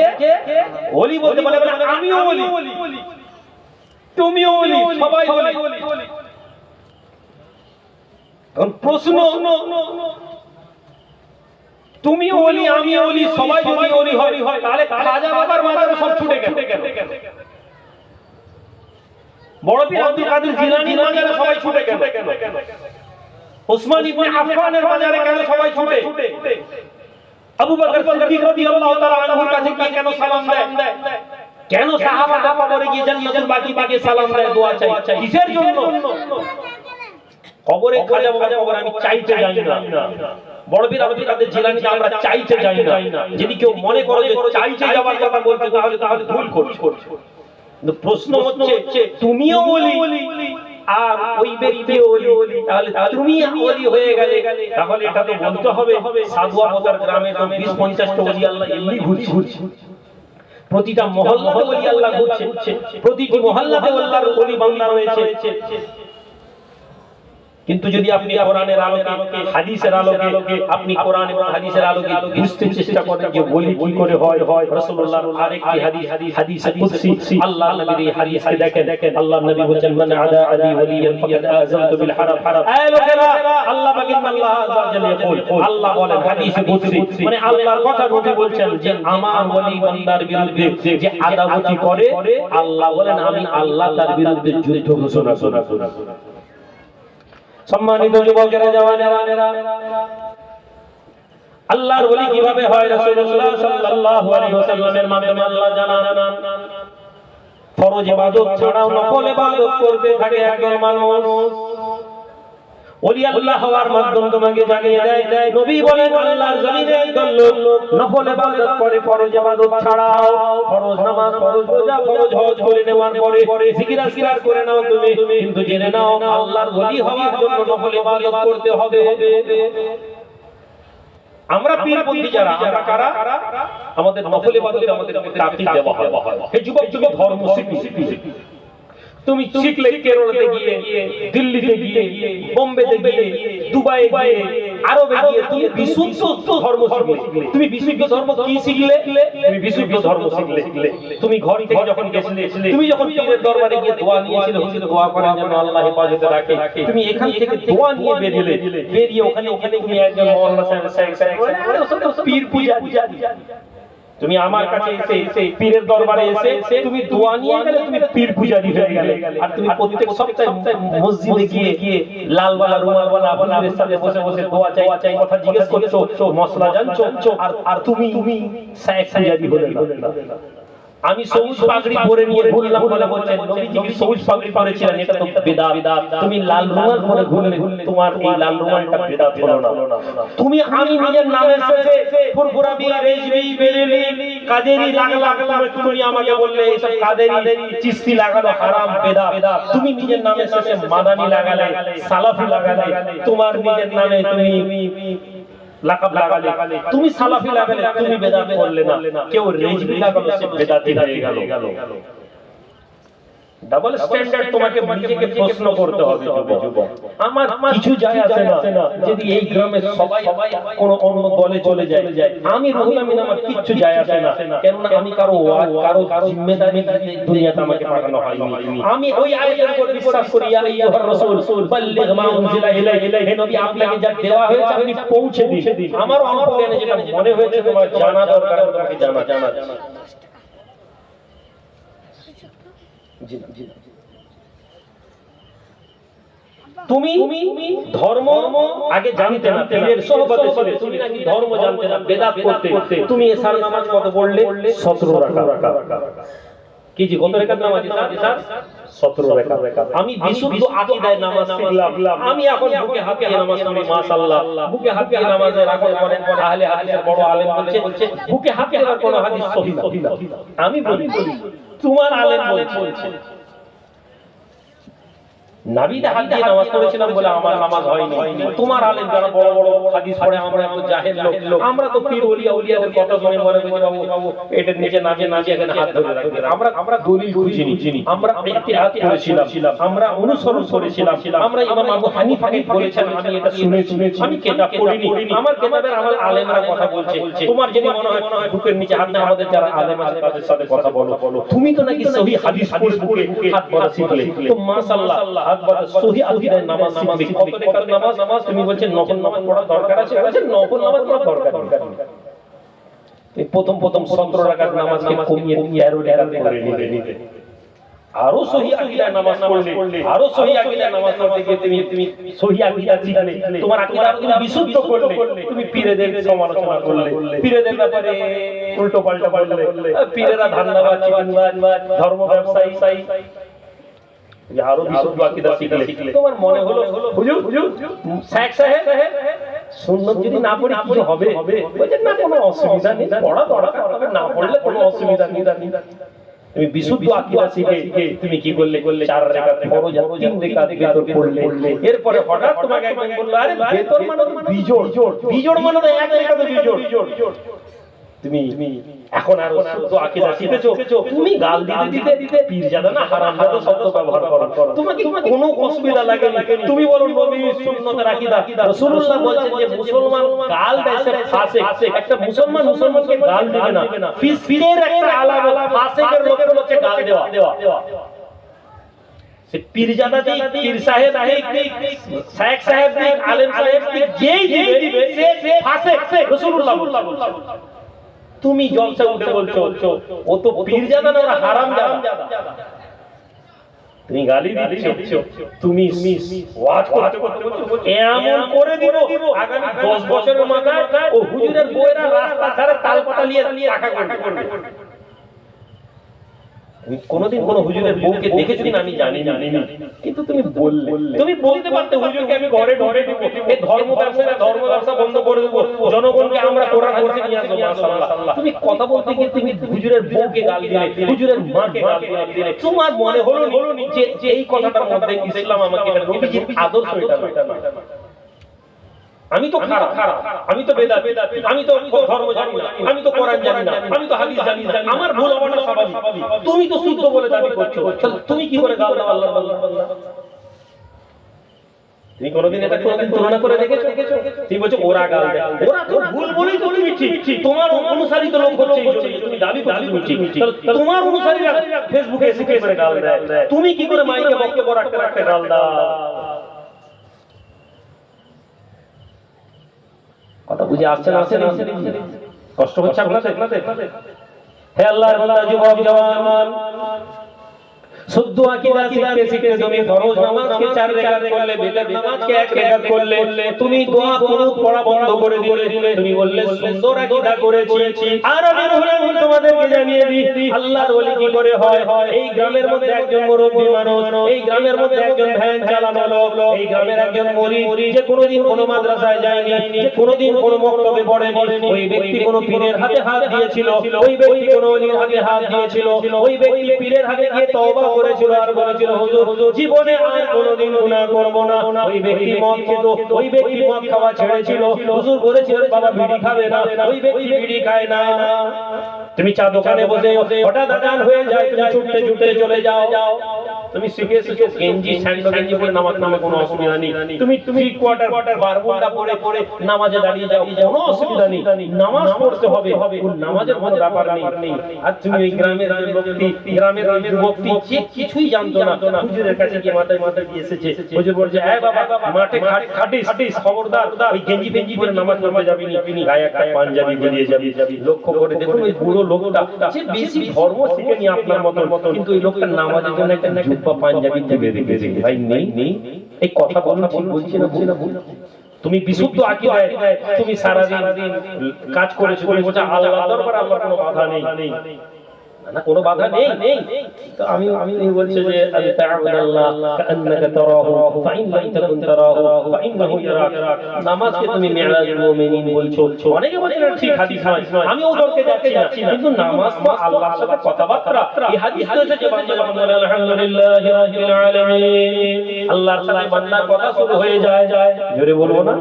ওলি বলতে বলে আমিও ওলি, তুমিও ওলি, সবাই ওলি। প্রশ্ন, তুমি ওলি আমি ওলি সবাই যদি ওলি হয় তাহলে খাজা বাবার মাজারে সব ছুটে গেল, বড় পীর আব্দুল কাদের জিলানীর মাজারে সবাই ছুটে গেল, ওসমান ইবনে আফফানের মাজারে কেন সবাই ছুটে? আবু বকর সিদ্দিক রাদিয়াল্লাহু তাআলা আনহুর কাছে কি কেন সালাম দেয়? কেন সাহাবারা কবরে গিয়ে জান্নাতুল বাকি থেকে সালাম দেয়, দোয়া চাই? কিসের জন্য? কবরে খাজা বাবার কবরে আমি চাইতে যাই না, বড় পীর আব্দুল কাদের জিলানীকে আমরা চাইতে যাই না। যদি কেউ মনে করে যে চাইতে যাওয়ার কথা বলতে, তাহলে ভুল করছো। কিন্তু প্রশ্ন হচ্ছে তুমিও ওলি আর ওই ব্যক্তিও ওলি, তাহলে তুমি ওলি হয়ে গেলে, তাহলে এটা তো বলতে হবে সাধু আবতার গ্রামে তো 20-50টা ওলি আল্লাহ এমনি ঘুরছে, প্রতিটা মহল্লাতে ওলি আল্লাহ ঘুরছে, প্রতিটি মহল্লাতে আল্লাহর ওলি বান্দা রয়েছে। কিন্তু যদি আপনি কোরআনের আলোকে, হাদিসের আলোকে, আপনি কোরআন এবং হাদিসের আলোকে বুঝতে চেষ্টা করেন যে ওলি কি করে হয়, রাসূলুল্লাহর আরেকটি হাদিসে কুদসি আল্লাহ নবীর এই হাদিসে দেখেন আল্লাহ নবী বলেন মান আদা আলী ওলিয়ান ফাকাদ আযানতু বিল হারাম। এই লোকেরা, আল্লাহ পাকের আল্লাহ আযজা ওয়াজাল ইয়াকুল, আল্লাহ বলেন হাদিসে কুদসি, মানে আল্লাহর কথা নবী বলছেন যে আমার ওলি বান্দার বিরুদ্ধে যে আদাওয়াতি করে, আল্লাহ বলেন আমি আল্লাহ তার বিরুদ্ধে যুদ্ধ ঘোষণা করি। সম্মানিত যুবকেরা, জওয়ানেরা, আল্লাহর ওলি কিভাবে হয় রাসূলুল্লাহ সাল্লাল্লাহু আলাইহি ওয়াসাল্লামের মাধ্যমে আল্লাহ জানান। ফরজ ইবাদত ছাড়াও নফল ইবাদত করতে থাকে একদল মানুষ। ওলি আল্লাহ হওয়ার মাধ্যম তোমাকে জানিয়ে দেয়। নবী বলেন আল্লাহর জমিনে একদল লোক নফল ইবাদত করে, ফরজ ইবাদত ছাড়াও, ফরজ নামাজ, ফরজ রোজা, ফরজ হজ করে নেওয়ার পরে জিকির আজকার করে নাও তুমি, কিন্তু জেনে নাও আল্লাহর ওলি হওয়ার জন্য নফল ইবাদত করতে হবে। আমরা পীরপন্থী যারা, আমরা কারা? আমাদের নফল ইবাদতে আমাদের তাকিদ দেওয়া হয়। হে যুবক, তুমি ধর্ম শিখো। তুমি শিখলে কেরলে গিয়ে, দিল্লিতে গিয়ে, বোম্বেতে গিয়ে, দুবাইয়ে গিয়ে, আরবে গিয়ে তুমি বিশুদ্ধ ধর্ম শিখলে। তুমি বিশুদ্ধ ধর্ম কি শিখলে? তুমি বিশুদ্ধ ধর্ম শিখলে। তুমি ঘর থেকে যখন গেছিলে, তুমি যখন পীরের দরবারে গিয়ে দোয়া নিয়েছিলে, হুজুর দোয়া করেন যেন আল্লাহ হেফাজতে রাখে, তুমি এখান থেকে দোয়া নিয়ে বেরিয়ে ওখানে তুমি একজন মাওলানা সাহেব পীর পূজা, তুমি আমার কাছে এসে পীরের দরবারে এসে তুমি দোয়া নিয়ে গেলে, তুমি পীর পূজারি হয়ে গেলে। আর তুমি প্রত্যেক সপ্তাহে মসজিদে গিয়ে লালওয়ালা রুমালওয়ালা আপনাদের সাথে বসে বসে দোয়া চাই কথা জিজ্ঞেস করছো, মশলা জানছো, আর তুমি শায়েখ পূজারি হলে না। আমি সবুজ পাগড়ি পরে নিয়ে ঘুরলাম বলে বলছেন নবীজি কি সবুজ পাগড়ি পরেছিলেন, এটা তো বিদআত। তুমি লাল রুমাল পরে ঘুরলে, তোমার এই লাল রুমালটা বিদআত হলো না। তুমি আমি নিজের নামের শেষে ফুরফুরাবি, রেজবি, বেরেলি, কাদেরি লাগালাম, তুমি আমাকে বললে এসব কাদেরি, চিশতি লাগানো হারাম, বিদআত। তুমি নিজের নামের শেষে মাদানি লাগালে, সালাফি লাগালে, তোমার নিজের নামে তুমি লাকাব লাগালে, তুমি সালাফি লাগালে, তুমি বেদাত করলে না। কেউ রেজবি লাগালো, সে বেদাতি হয়ে গেল। ডাবল স্ট্যান্ডার্ড তোমাকে নিজেকে প্রশ্ন করতে হবে যুবক। আমার কিছু যায় আসে না যদি এই গ্রামের সবাই কোন অন্য দলে চলে যায়, আমি রুহুল আমিন, আমার কিছু যায় আসে না, কেননা আমি কারো জিম্মেদারি দুনিয়াতে আমাকে পাঠানো হয়নি। আমি ওই আয়াতের উপর বিশ্বাস করি, ইয়া আইয়ুহার রাসূল বাল্লিগ মা উনজিলা ইলাইকা, হে নবী আপনাকে যা দেওয়া হয়েছে আপনি পৌঁছে দিন। আমার অল্প জ্ঞানে যেটা মনে হয়েছে তোমার জানা দরকার, তোমাকে জানা। তুমি ধর্ম আগে জানতে না, পীরের সোহবতে ছিলে, তুমি নাকি ধর্ম জানতে না, বেদাত করতে। তুমি এশার নামাজ কত পড়লে? 17 রাকাত। কি জি কত রাকাত নামাজ? 17 রাকাত। আমি বিশুদ্ধ আকীদায় নামাজ শিখলাম। আমি এখন বুকে হাত দিয়ে নামাজ পড়ি, মাশাআল্লাহ। বুকে হাত দিয়ে নামাজে রাখার পরে আহলে হাদিসের বড় আলেম বলছে বুকে হাত দেওয়ার কোনো হাদিস সহিহ না। আমি বলি তোমার আলেম বলছে নবীর হাত দিয়ে নামাজ পড়েছিলাম বলে আমার নামাজ হয়নি। তোমার আলেম যারা বড় বড় হাদিস পড়ে, আমরা এত জাহেল লোক, আমরা তো পীর ওলিয়াদের কথা শুনে মনে করি বাবু এটার নিচে নাচে এখানে হাত ধরে রাখবে। আমরা দলিল খুঁজিনি, আমরা ইতিহাদ করেছিলাম, আমরা অনুসরণ করেছিলাম। আমরা ইমাম আবু হানিফাকে বলেছেন, আমি এটা শুনেছি, আমি কিতাব পড়িনি, আমার কিতাবের আমার আলেমরা কথা বলছে। তোমার যদি মনে হয় বুকের নিচে হাত না, আমাদের যারা আলেম আছে তাদের সাথে কথা বলো। তুমি তো নাকি সহিহ হাদিস পড়ে বুকে হাত ধরা শিখলে, তো মাশাআল্লাহ সহি আকীদায় নামাজ শিখবে। কত রাকাত নামাজ? তুমি বলছেন নফল পড়া দরকার আছে, বলছেন নফল নামাজ পড়া দরকার নেই। এই প্রথম 17 রাকাত নামাজকে কমিয়ে 13 রাকাত করে নিবে। আরো সহি আকীদায় নামাজ পড়লে, আরো সহি আকীদায় নামাজ পড়তে গিয়ে তুমি সহি আকীদা শিখলে, তোমার আকীদা আরো তুমি বিশুদ্ধ করলে, তুমি পীরদের সমালোচনা করলে, পীরদের ব্যাপারে উল্টো পাল্টা বললে, পীরেরা ধান্দাবাজ, চিটিংবাজ, ধর্ম ব্যবসায়ী, আরো বিশুদ্ধ আকীদা শিখলে তোমার মনে হলো হুজুর শেখ সাহেব সুন্নাত যদি না পড়ি কি হবে? বলছেন না, কোনো অসুবিধা নেই, পড়া দরকার, তবে না পড়লে কোনো অসুবিধা নেই। তুমি বিশুদ্ধ আকীদা শিখে তুমি কি করলে? 4 রাকাত ফরজ আর 3 রাকাত বেতর পড়লে। এরপরে হঠাৎ তোমাকে একজন বলল, আরে বেতর মানে তো বিজোড় মানে তো 1 রাকাত বিজোড়। তুমি এখন আর শুদ্ধ আকীদা শিখেছো, তুমি গাল দিতে পীরজাদা না হারামজাদা শব্দ ব্যবহার করো, তোমাকে কোনো অসুবিধা লাগে না। তুমি বলো নবী সুন্নতের আকীদা, রাসূলুল্লাহ বলেছেন যে মুসলমান গাল দেয় সে ফাসিক। একটা মুসলমানকে গাল দিবে না, ফিসকের একটা আলামত, ফাসিকের লক্ষণ হচ্ছে গাল দেওয়া। সে পীরজাদা দিক, পীর সাহেব দিক, শেখ সাহেব দিক, আলেম সাহেব দিক, যেই দিবে সে ফাসিক। রাসূলুল্লাহ বলেছেন। তুমি জলসা উঠে বলছো ও তো পীরজাদা না, ওরা হারামজাদা। তুমি গালি দিচ্ছ, তুমি ওয়াজ করতে এমন করে দিব আগামী 10 বছরের মাথায় ও হুজুরের বউয়েরা রাস্তা ধারে তালপাতা নিয়ে টাকা করবে। কোনদিন কোন হুজুরের বউকে দেখেছো কিনা আমি জানি না, কিন্তু তুমি বললে, তুমি বলতে পারতে হুজুরকে আমি ঘরে ঢুকে এই ধর্ম ব্যবসা বন্ধ করে দেবো, জনগণকে আমরা কোরআন হাদিসে নিয়ে আসবো, মাশাআল্লাহ। তুমি কথা বলতে গিয়ে তুমি হুজুরের বউকে গাল দিলে, হুজুরের মাকে গাল দিলে, তোমার মনে হলো যে এই কথাটার মধ্যে ইসলাম আমাকে নবীজির আদর্শ এটা না। আমি তো খারাপ, আমি তো বেদাত, আমি তো ধর্ম জানি না, আমি তো কোরআন জানি না, আমি তো হাদিস জানি না, আমার ভুল হওয়াটা স্বাভাবিক। তুমি তো শুদ্ধ বলে দাবি করছো, তাহলে তুমি কি করে গাল দাও আল্লাহর বান্দা? তুমি কোনোদিন এটা কোনোদিন তুলনা করে দেখেছো? তুমি বলছো ওরা গাল দেয়, ওরা তো ভুল বলেই তো তুমি ঠিক, তোমার অনুসারী তো লোক হচ্ছে এই জন্য তুমি দাবি করছো তুমি ঠিক, তোমার অনুসারীরা ফেসবুকে এসে কি করে গাল দেয়, তুমি কি করে মাইকে বক্তব্য রাখতে রাখতে গাল দাও? কথা বুঝে আসছে না? কষ্ট হচ্ছে আপনাদের? হে আল্লাহর বান্দা, যুবক জওয়ান, শুদ্ধ আকীদা শিখতে তুমি ফরজ নামাজকে 4 রাকাত করলে, বেদাত নামাজকে 1 রাকাত করলে, তুমি দোয়া কুনুত পড়া বন্ধ করে দিলে, তুমি বললে সুন্দর আকীদা করেছি। আর আমি তোমাদেরকে জানিয়ে দিই আল্লাহর ওলি কি করে হয়। এই গ্রামের মধ্যে একজন মুরব্বি মানুষ, এই গ্রামের মধ্যে একজন ভ্যান চালানো লোক, এই গ্রামের একজন মুরিদ যে কোনোদিন কোনো মাদ্রাসায় যায়নি, যে কোনোদিন কোনো মক্তবে পড়েনি, ওই ব্যক্তি কোনো পীরের হাতে হাত দিয়েছিল, ওই ব্যক্তি কোনো ওলির হাতে হাত দিয়েছিল, ওই ব্যক্তি পীরের হাতে গিয়ে তওবা করেছিল আর বলেছিল হুজুর জীবনে আর কোনোদিন গুনাহ করব না। ওই ব্যক্তি মদ খেত, ওই ব্যক্তি মদ খাওয়া ছেড়েছিল, হুজুর বলেছিল বাবা বিড়ি খাবে না, ওই ব্যক্তি বিড়ি খায় না। তুমি চা দোকানে বসে হঠাৎ আজান হয়ে যায়, তুমি ছুটতে ছুটতে চলে যাও, তুমি শিখে এসেছো গেঞ্জি স্যান্ডো গেঞ্জি পরে নামাজ নামে কোনো অসুবিধা নেই, তুমি কোয়ার্টার বারমুন্ডা পরে নামাজে দাঁড়িয়ে যাও, কোনো অসুবিধা নেই, নামাজ পড়তে হবে, কোন নামাজের কোনো ব্যাপার নেই। আর তুমি এই গ্রামের ব্যক্তি, গ্রামের যুবকটি যে কিছুই জানতো না, হুজুরের কাছে গিয়ে মাথায় দিয়ে এসেছে, হুজুর বলছে এই বাবা মাঠে খাটিস, খবরদার ওই গেঞ্জি ফেঞ্জি পরে নামাজ পড়তে যাবি না, গায়ে একটা পাঞ্জাবি বেরিয়ে যাবি। লক্ষ্য করে দেখুন ওই বুড়ো লোকটা যে বেশি ধর্ম শিখেনি আপনার মতো, কিন্তু ওই লোকটা নামাজের জন্য একটা জুব্বা পাঞ্জাবি দিয়ে রেখেছে। ভাই নেই এই কথা বলুন, ঠিক বলছি না ভুল? তুমি বিশুদ্ধ আকীদায় তুমি সারাদিন কাজ করেছো, তুমি বলছো আল্লাহর দরবারে আল্লাহর কোনো বাধা নেই, না কোনো বাধা নেই। তো আমি বলছি যে তা'বুদাল্লাহ কাআন্নাকা তারাহু ফাইন লাম তাকুন তারাহু ফাইন্নাহু ইয়ারাক। নামাজকে তুমি মিরাজুল মুমিনিন বলছো, অনেকে বলেন ঠিক হাদিস নয়, আমি ওদেরকে যাচ্ছি না, কিন্তু নামাজ তো আল্লাহর সাথে কথাবার্তা। এই হাদিস এসেছে যে বান্দা যখন বলে আলহামদুলিল্লাহি রাব্বিল আলামিন, আল্লাহর সাথে বান্দার কথা শুরু হয়ে যায়, জোরে বলবো না?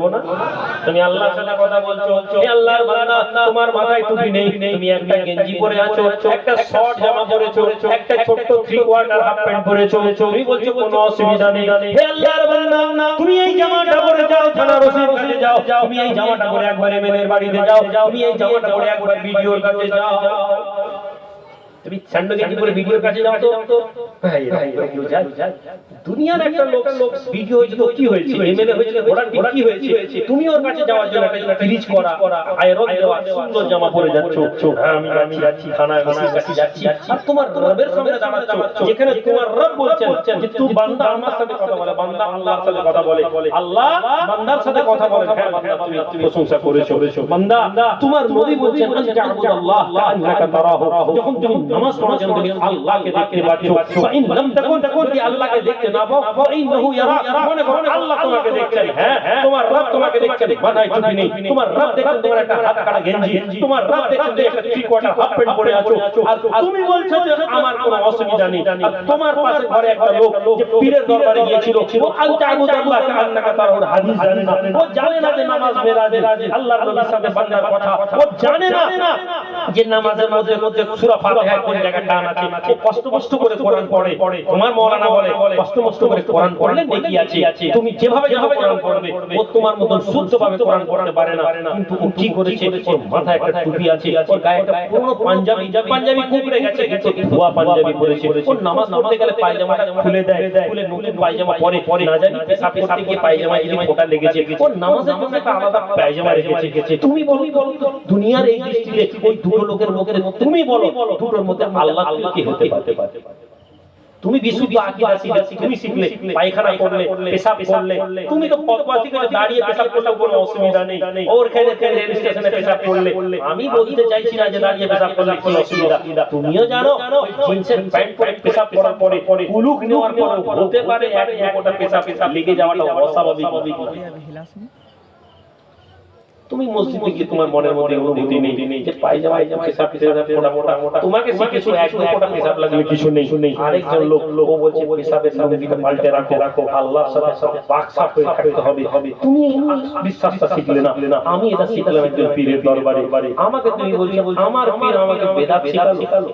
তুমি আল্লাহর সাথে কথা বলছো, হে আল্লাহর বান্দা তোমার মাথায় টুপি নেই, তুমি একটা গেঞ্জি পরে আছো, একটা শর্ট জামা পরেছো, একটা ছোট 3 কোয়ার্টার হাফ প্যান্ট পরেছো, তুমি বলছো কোনো অসুবিধা নেই। হে আল্লাহর বান্দা তুমি এই জামাটা পরে যাও থানার ওসির কাছে যাও, তুমি এই জামাটা পরে একবার এমএলএর বাড়িতে যাও, তুমি এই জামাটা পরে একবার বিডিওর কাছে যাও, তুমি স্যান্ডো গেঞ্জি পরে বিডিওর কাছে যাও। তো ভাই দুনিয়ার একটা লোক ভিডিও হয়েছে তো কি হয়েছে, এমএলএ হয়েছে, ঘোড়ার কি হয়েছে, তুমি ওর কাছে যাওয়ার জন্য একটা রিচ করা আয়রন দেওয়া সুন্দর জামা পরে যাচ্ছ, আমি যাচ্ছি থানায় ওসির কাছে যাচ্ছি, আর তোমার রবের সামনে দাঁড়াচ্ছ, যেখানে তোমার রব বলছেন যে তুই বান্দা আমার সাথে কথা বলে, বান্দা আল্লাহর সাথে কথা বলে, আল্লাহ বান্দার সাথে কথা বলে। হ্যাঁ বান্দা তুমি প্রশংসা করেছো, বান্দা তোমার নবী বলছেন আনতা'বুদাল্লাহ কাআন্নাকা তারাহু, যখন তুমি নামাজ পড়ার জন্য তুমি আল্লাহকে দেখতে পাচ্ছ, ফাইন লাম তাকুন কি আল্লাহকে দেখতে না পাও ফাইন্নাহু ইয়ারাক, মনে করো আল্লাহ তোমাকে দেখছেন। হ্যাঁ তোমার রব তোমাকে দেখছেন, মাথায় টুপি নেই, তোমার রব দেখছেন তোমার একটা হাত কাটা গেঞ্জি, তোমার রব দেখছেন যে একটা 3 কোয়ার্টার হাফ প্যান্ট পরে আছো, আর তুমি বলছো যে আমার কোনো অসুবিধা নেই। আর তোমার পাশে ঘরে একটা লোক যে পীরের দরবারে গিয়েছিল, ও আনতা'বুদাল্লাহ কাআন্নাকা তারাহু হাদিস জানে না, ও জানে না যে নামাজ মেরাজে আল্লাহর নবীর সাথে বান্দার কথা, ও জানে না যে নামাজের মধ্যে সূরা ফাতিহা কোন জায়গায় টান আছে, ও কষ্ট করে কোরআন পড়ে। তোমার মাওলানা বলে কষ্ট করে কোরআন পড়লে নেকি আছে, তুমি যেভাবে কোরআন পড়বে ও তোমার মতন শুদ্ধভাবে কোরআন পড়তে পারে না, কিন্তু ও কি করেছে, ওর মাথায় একটা টুপি আছে, ওর গায়ে একটা পুরো পাঞ্জাবি কুকড়ে গেছে, কিন্তু ধোয়া পাঞ্জাবি পরেছে, ওর নামাজ পড়তে গেলে পায়জামাটা খুলে দেয়, খুলে নতুন পায়জামা পরে না জানি পেশাব করতে গিয়ে পায়জামা যদি ফোঁটা লেগেছে, ওর নামাজের জন্য একটা আলাদা পায়জামা রেখেছে। তুমি বলো দুনিয়ার এই দৃষ্টিতে ওই দুটো লোকের তুমি বলো দুটোর মধ্যে আল্লাহ কি হতে পারে? তুমি বিশুদ্ধ আকীদা শিখলে, তুমি শিখলে পায়খানা করলে, পেশাব করলে, তুমি তো ফতোয়া থেকে দাঁড়িয়ে পেশাব করলে কোনো অসুবিধা নেই। ওর খেলে রেল স্টেশনে পেশাব করলে, আমি বলতে চাইছি না যে দাঁড়িয়ে পেশাব করলে কি অসুবিধা। তুমিও জানো জিন্সের প্যান্ট পরে পেশাব করার পরে কুলুক নেওয়ার পরে হতে পারে এক দুটা পেশাব লেগে যাওয়াটা অস্বাভাবিক। তুমি মসজিদে গিয়ে তোমার মনের মধ্যে অনুভূতি নেই যে পায়জামা পেশাব মোটা মোটা, তোমাকে শিখেছো এক দুটা পেশাব লাগলে কিছু নেই, আরেকজন লোক ও বলছে পেশাবের লুঙ্গিটা পাল্টে রাখো, আল্লাহর সাথে পাক সাফ হয়ে থাকতে হবে। তুমি বিশ্বাসটা শিখলে না, আমি এটা শিখলাম একজন পীরের দরবারে, আমাকে তুমি বলছো আমার পীর আমাকে বেদাত শিখালো।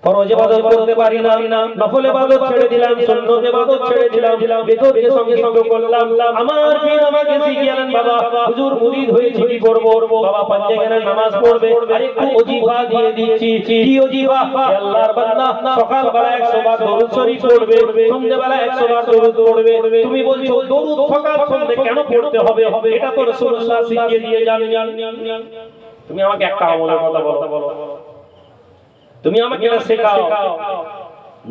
ফরজ ইবাদত করতে পারি না, নফল ইবাদত ছেড়ে দিলাম, সুন্নত ইবাদত ছেড়ে দিলাম, বিদতকে সঙ্গে সঙ্গে করলাম। আমার পীর আমাকে শিখিয়েলেন বাবা হুজুর মুরিদ হয়েছে কি করব, বাবা পাঁচে গেলে নামাজ পড়বে, আর একটু ওজিফা দিয়ে দিচ্ছি। কি ওজিফা? আল্লাহর বান্দা সকাল বেলা 100 বার দরুদ শরীফ পড়বে, সন্ধ্যা বেলা 100 বার দরুদ পড়বে। তুমি বলছো দরুদ সকাল সন্ধ্যা কেন পড়তে হবে? এটা তো রাসূলুল্লাহ শিখিয়ে দিয়ে যান। তুমি আমাকে একটা আমলের কথা বলো, তুমি আমাকে এটা শেখাও।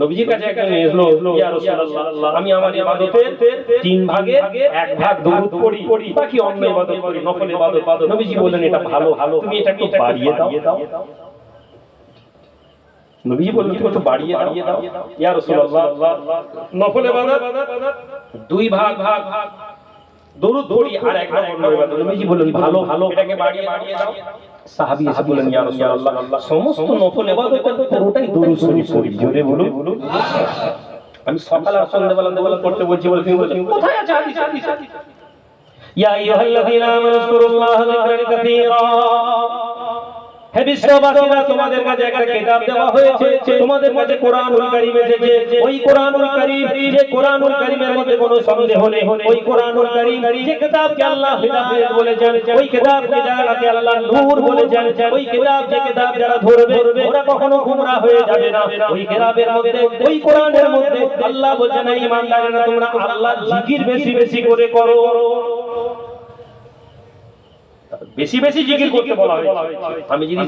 নবীজির কাছে একজন এলো, ইয়া রাসূলুল্লাহ আমি আমার ইবাদতের 3 ভাগের 1 ভাগ দরুদ পড়ি, বাকি অন্য ইবাদত করি, নফল ইবাদত। নবীজি বলেন এটা ভালো, তুমি এটা একটু বাড়িয়ে দাও। নবীজি বললেন তুমি একটু বাড়িয়ে দাও। ইয়া রাসূলুল্লাহ নফল ইবাদত 2 ভাগ দরুদ পড়ি আর 1 ভাগ অন্য ইবাদত। নবীজি বললেন ভালো, এটাকে বাড়িয়ে দাও। সাহাবী এসে বললেন ইয়া রাসূলুল্লাহ সমস্ত নফল ইবাদতের পুরোটাই দরুদ শরীফ পড়ি। জোরে বলুন। আমি সকাল আর সন্ধ্যাবেলা করতে বলছি বলে তুমি বলছো কোথায় আছে হাদিস? ইয়া আইয়ুহাল্লাযীনা আমানু যকুরুল্লাহা যিকরান কাসীরা। হে বিশ্ববাসীরা, তোমাদের কাছে একটা কিতাব দেওয়া হয়েছে, তোমাদের কাছে কোরআনুল কারীম এসেছে। ওই কোরআনুল কারীম, যে কোরআনুল কারীমের মধ্যে কোনো সন্দেহ নেই, ওই কোরআনুল কারীম যে কিতাবকে আল্লাহ হিদায়াত বলেছেন, ওই কিতাবকে যাকে আল্লাহ নূর বলেছেন, ওই কিতাব যে কিতাব যারা ধরবে ওরা কখনো গোমরাহ হয়ে যাবে না। ওই কিতাবের মধ্যে, ওই কোরআনের মধ্যে আল্লাহ বলেছেন হে ঈমানদারেরা তোমরা আল্লাহর জিকির বেশি করে করো। বেশি জিকির করতে বলা হয়েছে। আমি যদি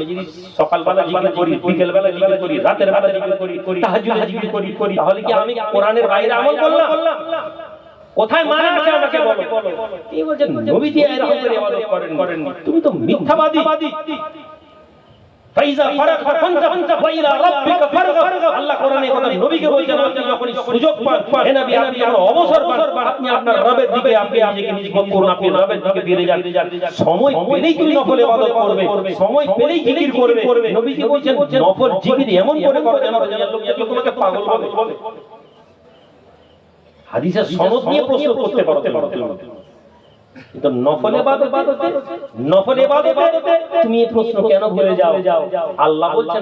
সকালবেলা জিকির করি, বিকেলবেলা জিকির করি, রাতের বেলা জিকির করি, তাহাজ্জুদে জিকির করি, তাহলে কি আমি কোরআনের বাইরে আমল করলাম? কোথায় মানা আছে আমাকে বলো। এই বলছেন নবীজি এরকম করে ইবাদত করেননি। তুমি তো মিথ্যাবাদী। ফাইজা ফারাগ ফানসা ওয়াইলা রাব্বিকা ফারগাব। আল্লাহ কোরআনে কথা নবীকে বলছেন আপনি যখন সুযোগ পান, হে নবী আপনি যখন অবসর পান, আপনি আপনার রবের দিকে আপনি নিজেকে করুন, আপনি রবের দিকে ফিরে যান। সময় পেলেই তুমি নফল ইবাদত করবে, সময় পেলেই জিকির করবে। নবীজি বলছেন নফল জিকির এমন করে করো যেন লোক তোমাকে পাগল বলে। হাদিসের সনদ নিয়ে প্রশ্ন করতে পারো কিন্তু নফল ইবাদতে তুমি এই প্রশ্ন কেন ভুলে যাও? আল্লাহ বলছেন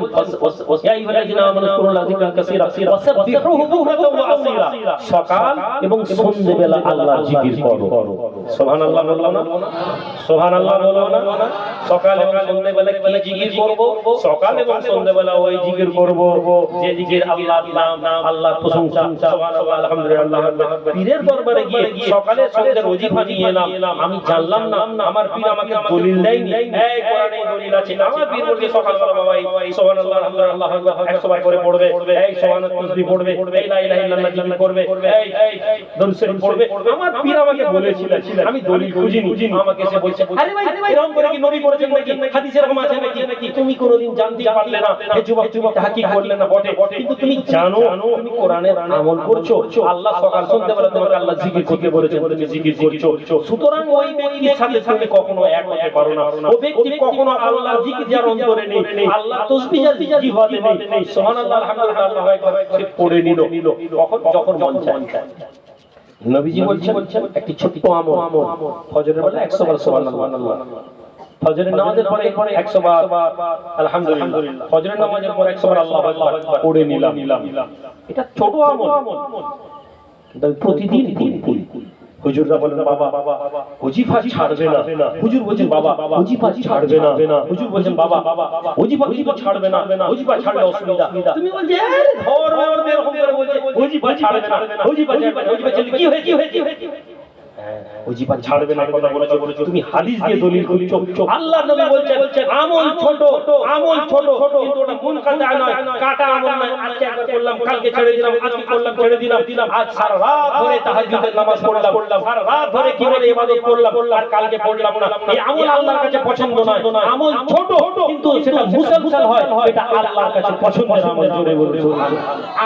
ইয়া আইয়ুহাল্লাযীনা আমানু যকুরুল্লাহা যিকরান কাসীরা ওয়াসাব্বিহুহু বুকরাতাও ওয়া আসীলা। সকাল এবং সন্ধ্যাবেলা আল্লাহর জিকির করো। সুবহানাল্লাহ বলো না? সুবহানাল্লাহ বলো না? সকাল এবং সন্ধ্যাবেলা কি জিকির করব? সকাল এবং সন্ধ্যাবেলা ওই জিকির করব যে জিকির আল্লাহর নাম, আল্লাহর প্রশংসা, সুবহানাল্লাহ আলহামদুলিল্লাহ। পীরের দরবারে গিয়ে সকালে সন্ধ্যার ওজিফা নিয়ে এলাম, আমি জানলাম না আমার পীর আমাকে দলিল দেয়নি। এই কোরআনে দলিল আছে, আমার পীর বলছে সকালবেলা বাবা এই সুবহানাল্লাহ আলহামদুলিল্লাহ 100 বার করে পড়বে, এই সুবহানাল্লাহ তাসবিহ পড়বে, এই লা ইলাহা ইল্লাল্লাহ জিকির করবে, এই দরুদ শরীফ পড়বে। আমার পীর আমাকে বলেছিলেন, আমি দলিল খুঁজিনি। আমাকে এসে বলছে আরে ভাই এরকম করে কি নবী বলেছেন নাকি? হাদিসে এরকম আছে নাকি? তুমি কোনোদিন জানতে পারলে না, এই যুবক তাহকিক করলে না বটে, কিন্তু তুমি জানো তুমি কোরআনের আমল করছো। আল্লাহ সকাল সন্ধ্যাবেলা তোমাকে আল্লাহ জিকির করতে বলেছেন, তুমি জিকির করছো। সুতরাং ওই ব্যক্তির সাথে তুমি কখনো এক হতে পারো না। ওই ব্যক্তি কখনো আল্লাহর জিকির যার অন্তরে নেই, আল্লাহ তাসবিহ যার জিহ্বাতে নেই, সুবহানাল্লাহ আলহামদুলিল্লাহ আল্লাহু আকবার সে পড়ে নিল যখন মন চায়। নবীজি বলছেন একটি ছোট্ট আমল, ফজরের বেলা 100 বার সুবহানাল্লাহ, ফজরের নামাজের পরে 100 বার আলহামদুলিল্লাহ, ফজরের নামাজের পরে 100 বার আল্লাহু আকবার পড়ে নিলাম। এটা ছোট আমল, কিন্তু প্রতিদিন করি। হুজুররা বলেন বাবা ওজিফা ছাড়বে না। হুজুর বলেন বাবা ওজিফা ছাড়বে না। হুজুর বলেন বাবা ওজিফা ছাড়বে না, ওজিফা ছাড়লে অসুবিধা। তুমি বলছো আরে ধর্ম এরকম করে বলছে ওজিফা ছাড়বে না, ওজিফা ছাড়লে কি হয়েছে? ওই জীবন ছাড়বে না কথা বলেছো, তুমি হাদিস দিয়ে দলিল করছো। আল্লাহর নবী বলছেন আমল ছোট, আমল ছোট, কিন্তু ওটা মুনকাতা নয়, কাটা আমল নয়। আজকে একবার করলাম, কালকে ছেড়ে দিলাম, আজকে করলাম, ছেড়ে দিলাম, আজ সারা রাত ধরে তাহাজ্জুদের নামাজ পড়লাম, সারা রাত ধরে কি বলে ইবাদত করলাম, আর কালকে পড়লাম না। এই আমল আল্লাহর কাছে পছন্দ নয়। আমল ছোট কিন্তু সেটা মুসলসল হয়, এটা আল্লাহর কাছে পছন্দের আমল। জোরে বলবে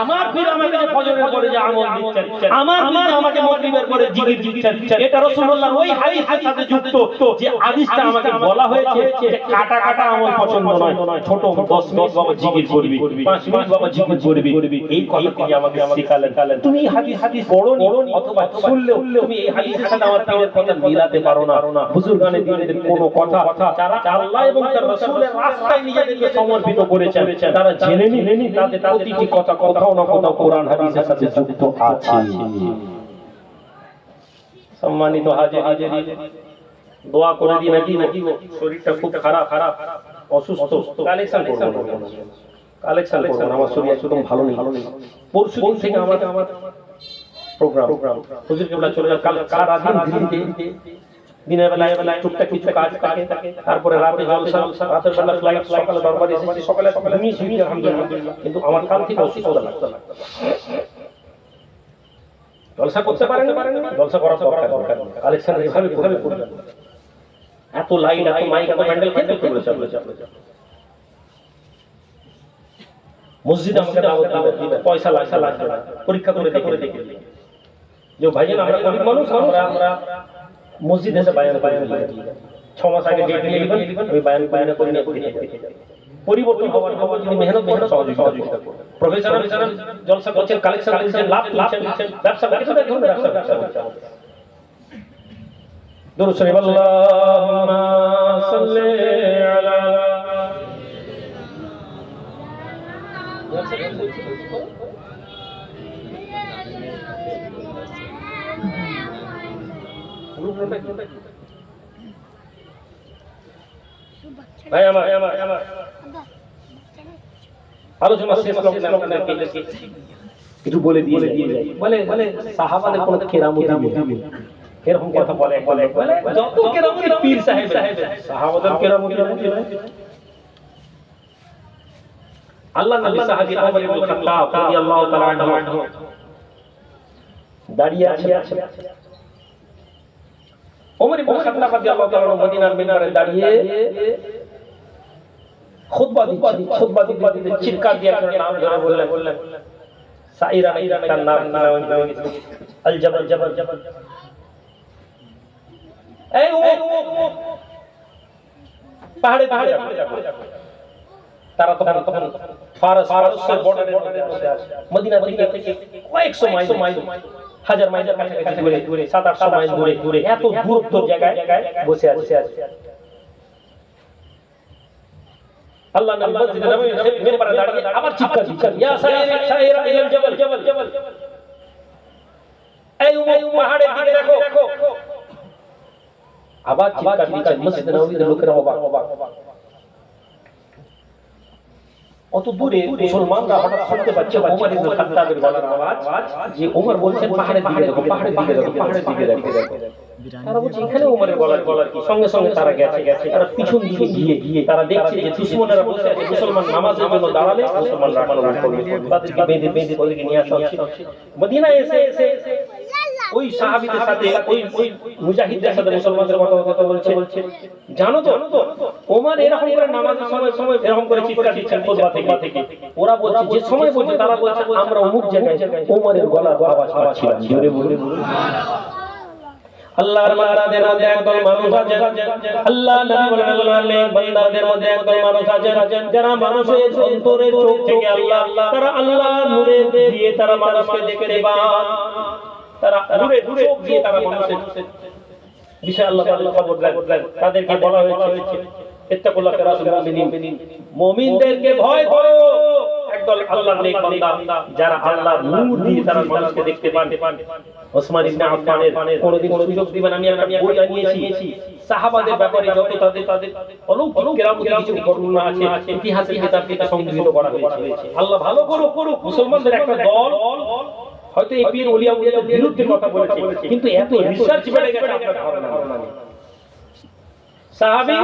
আমার পীর আমাকে ফজরের পরে যে আমল দিচ্ছেন, আমার পীর আমাকে মাগরিবের পরে জিকির দিচ্ছেন, এটা রাসূলুল্লাহর ওই হাদিসের সাথে যুক্ত যে হাদিসটা আমাকে বলা হয়েছে যে কাটা কাটা আমল পছন্দ নয়, ছোট 10 মিনিট বাবা জিকির করবি, 5 মিনিট বাবা জিকির করবি, এই কথা তিনি আমাকে শিখালেন। তুমি এই হাদিস পড়োনি অথবা শুনলেও তুমি এই হাদিসের সাথে আমার পীরের কথা মিলাতে পারো না। বুজুর্গানে দ্বীনের কোনো কথা যারা আল্লাহ এবং তার রাসূলের রাস্তায় নিজেদেরকে সমর্পিত করেছেন, তারা জেনে নিন তাদের প্রতিটি কথা কোথাও না কোথাও কোরআন হাদিসের সাথে যুক্ত আছে। সম্মানিত হাজির, দোয়া করে দিই নাকি শরীরটা খুব খারাপ, অসুস্থ, কালেকশন করব, আমার শরীর একদম ভালো নেই। পরশুদিন থেকে আমার প্রোগ্রাম হুজুর কেবলা চলে যান, কাল সারা দিন দিনের বেলায় টুকটাক কিছু কাজ থাকে, তারপরে রাতে জলসা, রাতের বেলা ফ্লাইট, সকালে দরবারে এসেছি, সকালে ঘুমিয়ে আলহামদুলিল্লাহ, কিন্তু আমার কাল থেকে অসুস্থতা লাগতো। জলসা করতে পারেন না, জলসা করা দরকার। কালেকশন এভাবে করবেন, এত লাইট, এত মাইক, এত প্যান্ডেল খেতে চলেছে। মসজিদে আমাকে দাওয়াত দিবেন, পয়সা লাগবে না, পরীক্ষা করে দেখে যে ভাইজান আমরা গরিব মানুষ, আমরা মসজিদে এসে বায়ান করে 6 মাস আগে ডেট নিয়ে নেবেন, ওই বায়ান করে নিয়ে দেখে যাবেন। পরিবর্তন হওয়ার খবর যদি মেহনত সহযোগিতা করবেন। প্রফেশনাল জলসা করছেন, কালেকশন করছেন, লাভ দিচ্ছেন, ব্যবসা করছেন, দেখুন ব্যবসা করতে হবে। দুরূদ শরীফ আল্লাহুম্মা সাল্লি আলা ভাই আমার আলোচনা শেষ করতে আপনাদেরকে কিছু বলে দিয়ে যাই। বলে সাহাবাদের কোনো কেরামতি নেই, এরকম কথা বলে যত কেরামতি পীর সাহেব, সাহাবাদের কেরামতি নেই। আল্লাহ নবী সাহাবী ওমর ইবনে খাত্তাব রাদিয়াল্লাহু তাআলা আনহু দাঁড়িয়ে আছে। ওমর ইবনে খাত্তাব রাদিয়াল্লাহু তাআলা মদিনার মিনারে দাঁড়িয়ে খুতবা দিতে চিৎকার দিয়ে একটা নাম ধরে বললেন সাইরা, তার নাম আল জাবাল। এই পাহাড়ে তারা তখন ফারসের বর্ডারের মধ্যে আছে। মদিনা থেকে কয়েকশো মাইল, হাজার মাইলের কাছাকাছি দূরে, 700-800 মাইল দূরে, এত দূরত্ব জায়গায় বসে আছে। আল্লাহ নবী মসজিদে নববীর মিম্বরে দাঁড়িয়ে আবার চিৎকার দিচ্ছেন, ইয়া সাইরা ইলাল জাবাল, এই পাহাড়ের দিকে দেখো। আবার চিৎকার দিচ্ছেন, মসজিদে নববীর লোকেরা অবাক। অত দূরে মুসলমানরা হঠাৎ শুনতে পাচ্ছে ওমর ইবনে খাত্তাবের গলার আওয়াজ, যে ওমর বলছেন পাহাড়ের দিকে দেখো। তারা বলছে এখানে ওমরের গলার কি? সঙ্গে তারা গেছে, তারা পিছন দিকে গিয়ে তারা দেখছে যে দুশমনেরা বসে আছে। মুসলমান নামাজের জন্য দাঁড়ালে মুসলমানরা আক্রমণ করবে, তাদেরকে বেঁধে ওদেরকে নিয়ে আসা হচ্ছে। মদিনায় এসে ওই সাহাবীদের সাথে ওই মুজাহিদদের সাথে মুসলমানদের কথা বলছে, জানো তো ওমর এরকম করে নামাজের সময় এরকম করে চিৎকার দিচ্ছেন খুতবা থেকে। ওরা বলছে, যে সময় বলছে তারা বলছে আমরা অমুক জায়গায় ওমরের গলার আওয়াজ পাচ্ছিলাম। জোরে বলে আল্লাহর বান্দাদের মধ্যে একদল মানুষ আছে, আল্লাহ নবী বলেন আল্লাহর বান্দাদের মধ্যে একদল মানুষ আছে যারা মানুষের অন্তরের চোখ থেকে তারা আল্লাহর নূরে দিয়ে তারা মানুষকে দেখতে পান। তারা নূরের চোখ দিয়ে তারা মানুষের বিষয় আল্লাহ তাআলা খবর দেন। তাদেরকে বলা হয়েছে ইত্তাকুল্লাহ রাসূলুল মুমিনিন, মুমিনদেরকে ভয় করো। একদল আল্লাহর নেক বান্দা যারা আল্লাহর নূর দিয়ে তারা মানুষকে দেখতে পান। ওসমান ইবনে আফফানের কোনদিন সুযোগ দিবেন, আমি বই আনিয়েছি সাহাবাদের ব্যাপারে যত তাদের অলৌকিক কেরামতি কিছু বর্ণনা আছে, ইতিহাসের কিতাব থেকে সংগৃহীত করা হয়েছে। আল্লাহ ভালো করুক, মুসলমানদের একটা দল হয়তো এই পীর ওলিয়া উলিয়াদের বিরুদ্ধে কথা বলেছে, কিন্তু এত রিসার্চ বেড়ে গেছে আপনার ধারণা নেই। সাহাবী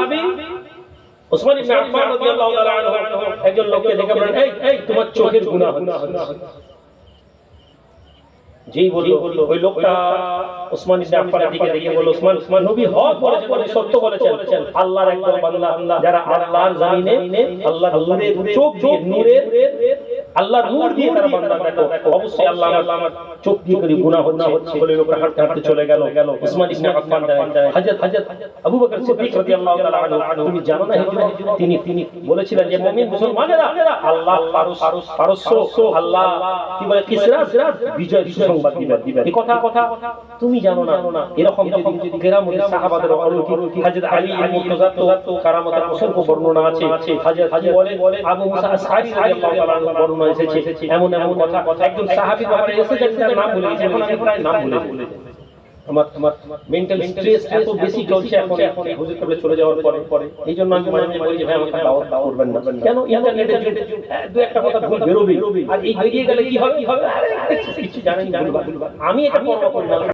উসমান ইবনে আফফান রাদিয়াল্লাহু তাআলা আনহু একজন লোককে দেখে বললেন, এই তোমার চোখের গুনাহ হচ্ছে। যেই বলল, ওই লোকটা উসমান ইবনে আফফানের দিকে দেখে বলল, উসমান নবী হক বলেছেন, নবী সত্য বলেছেন। আল্লাহর একদল বান্দা যারা আল্লাহর জমিনে আল্লাহর নূরের চোখ দিয়ে নূরের আল্লাহর নূর দিয়ে তারা বান্দা দেখো, অবশ্যই আল্লাহ আমার চোখ দিয়ে করে গুনাহ হচ্ছে বলে লোকটা হাঁটতে হাঁটতে চলে গেল। উসমান ইবনে আফফান হযরত আবু বকর সিদ্দিক রাদিয়াল্লাহু তাআলা আনহু, তুমি জানো না তিনি বলেছিলেন যে মুমিন মুসলমানেরা আল্লাহ পারস্য আল্লাহ কি বলে কিসরা বিজয় সুসংবাদ দিবেন। এই কথা তুমি জানো না। এরকম যদি কেরামতের সাহাবাদের অলৌকিক হযরত আলী মুর্তজা তো কারামতের অসংখ্য বর্ণনা আছে। হযরত আলী বলে আবু মুসা আশআরী রাদিয়াল্লাহু তাআলা আনহু বর্ণনা এসেছে এমন কথা একজন সাহাবী ব্যাপারে এসেছে যার নাম ভুলে গেছি, এখন আমি প্রায় নাম ভুলে যাই। আমার মেন্টাল স্ট্রেস এত বেশি চলছে এখন হুজুর কাছে চলে যাওয়ার পরে, এইজন্য আমি মাঝে মাঝে বলি যে ভাই আমাকে দাওয়াত করবেন না। কেন? ইন্টারনেটে দু একটা কথা ভুল বেরোবে, আর এই বেরিয়ে গেলে কি হবে আরে কিছু জানেন না। আমি এটা পরোয়া করি না।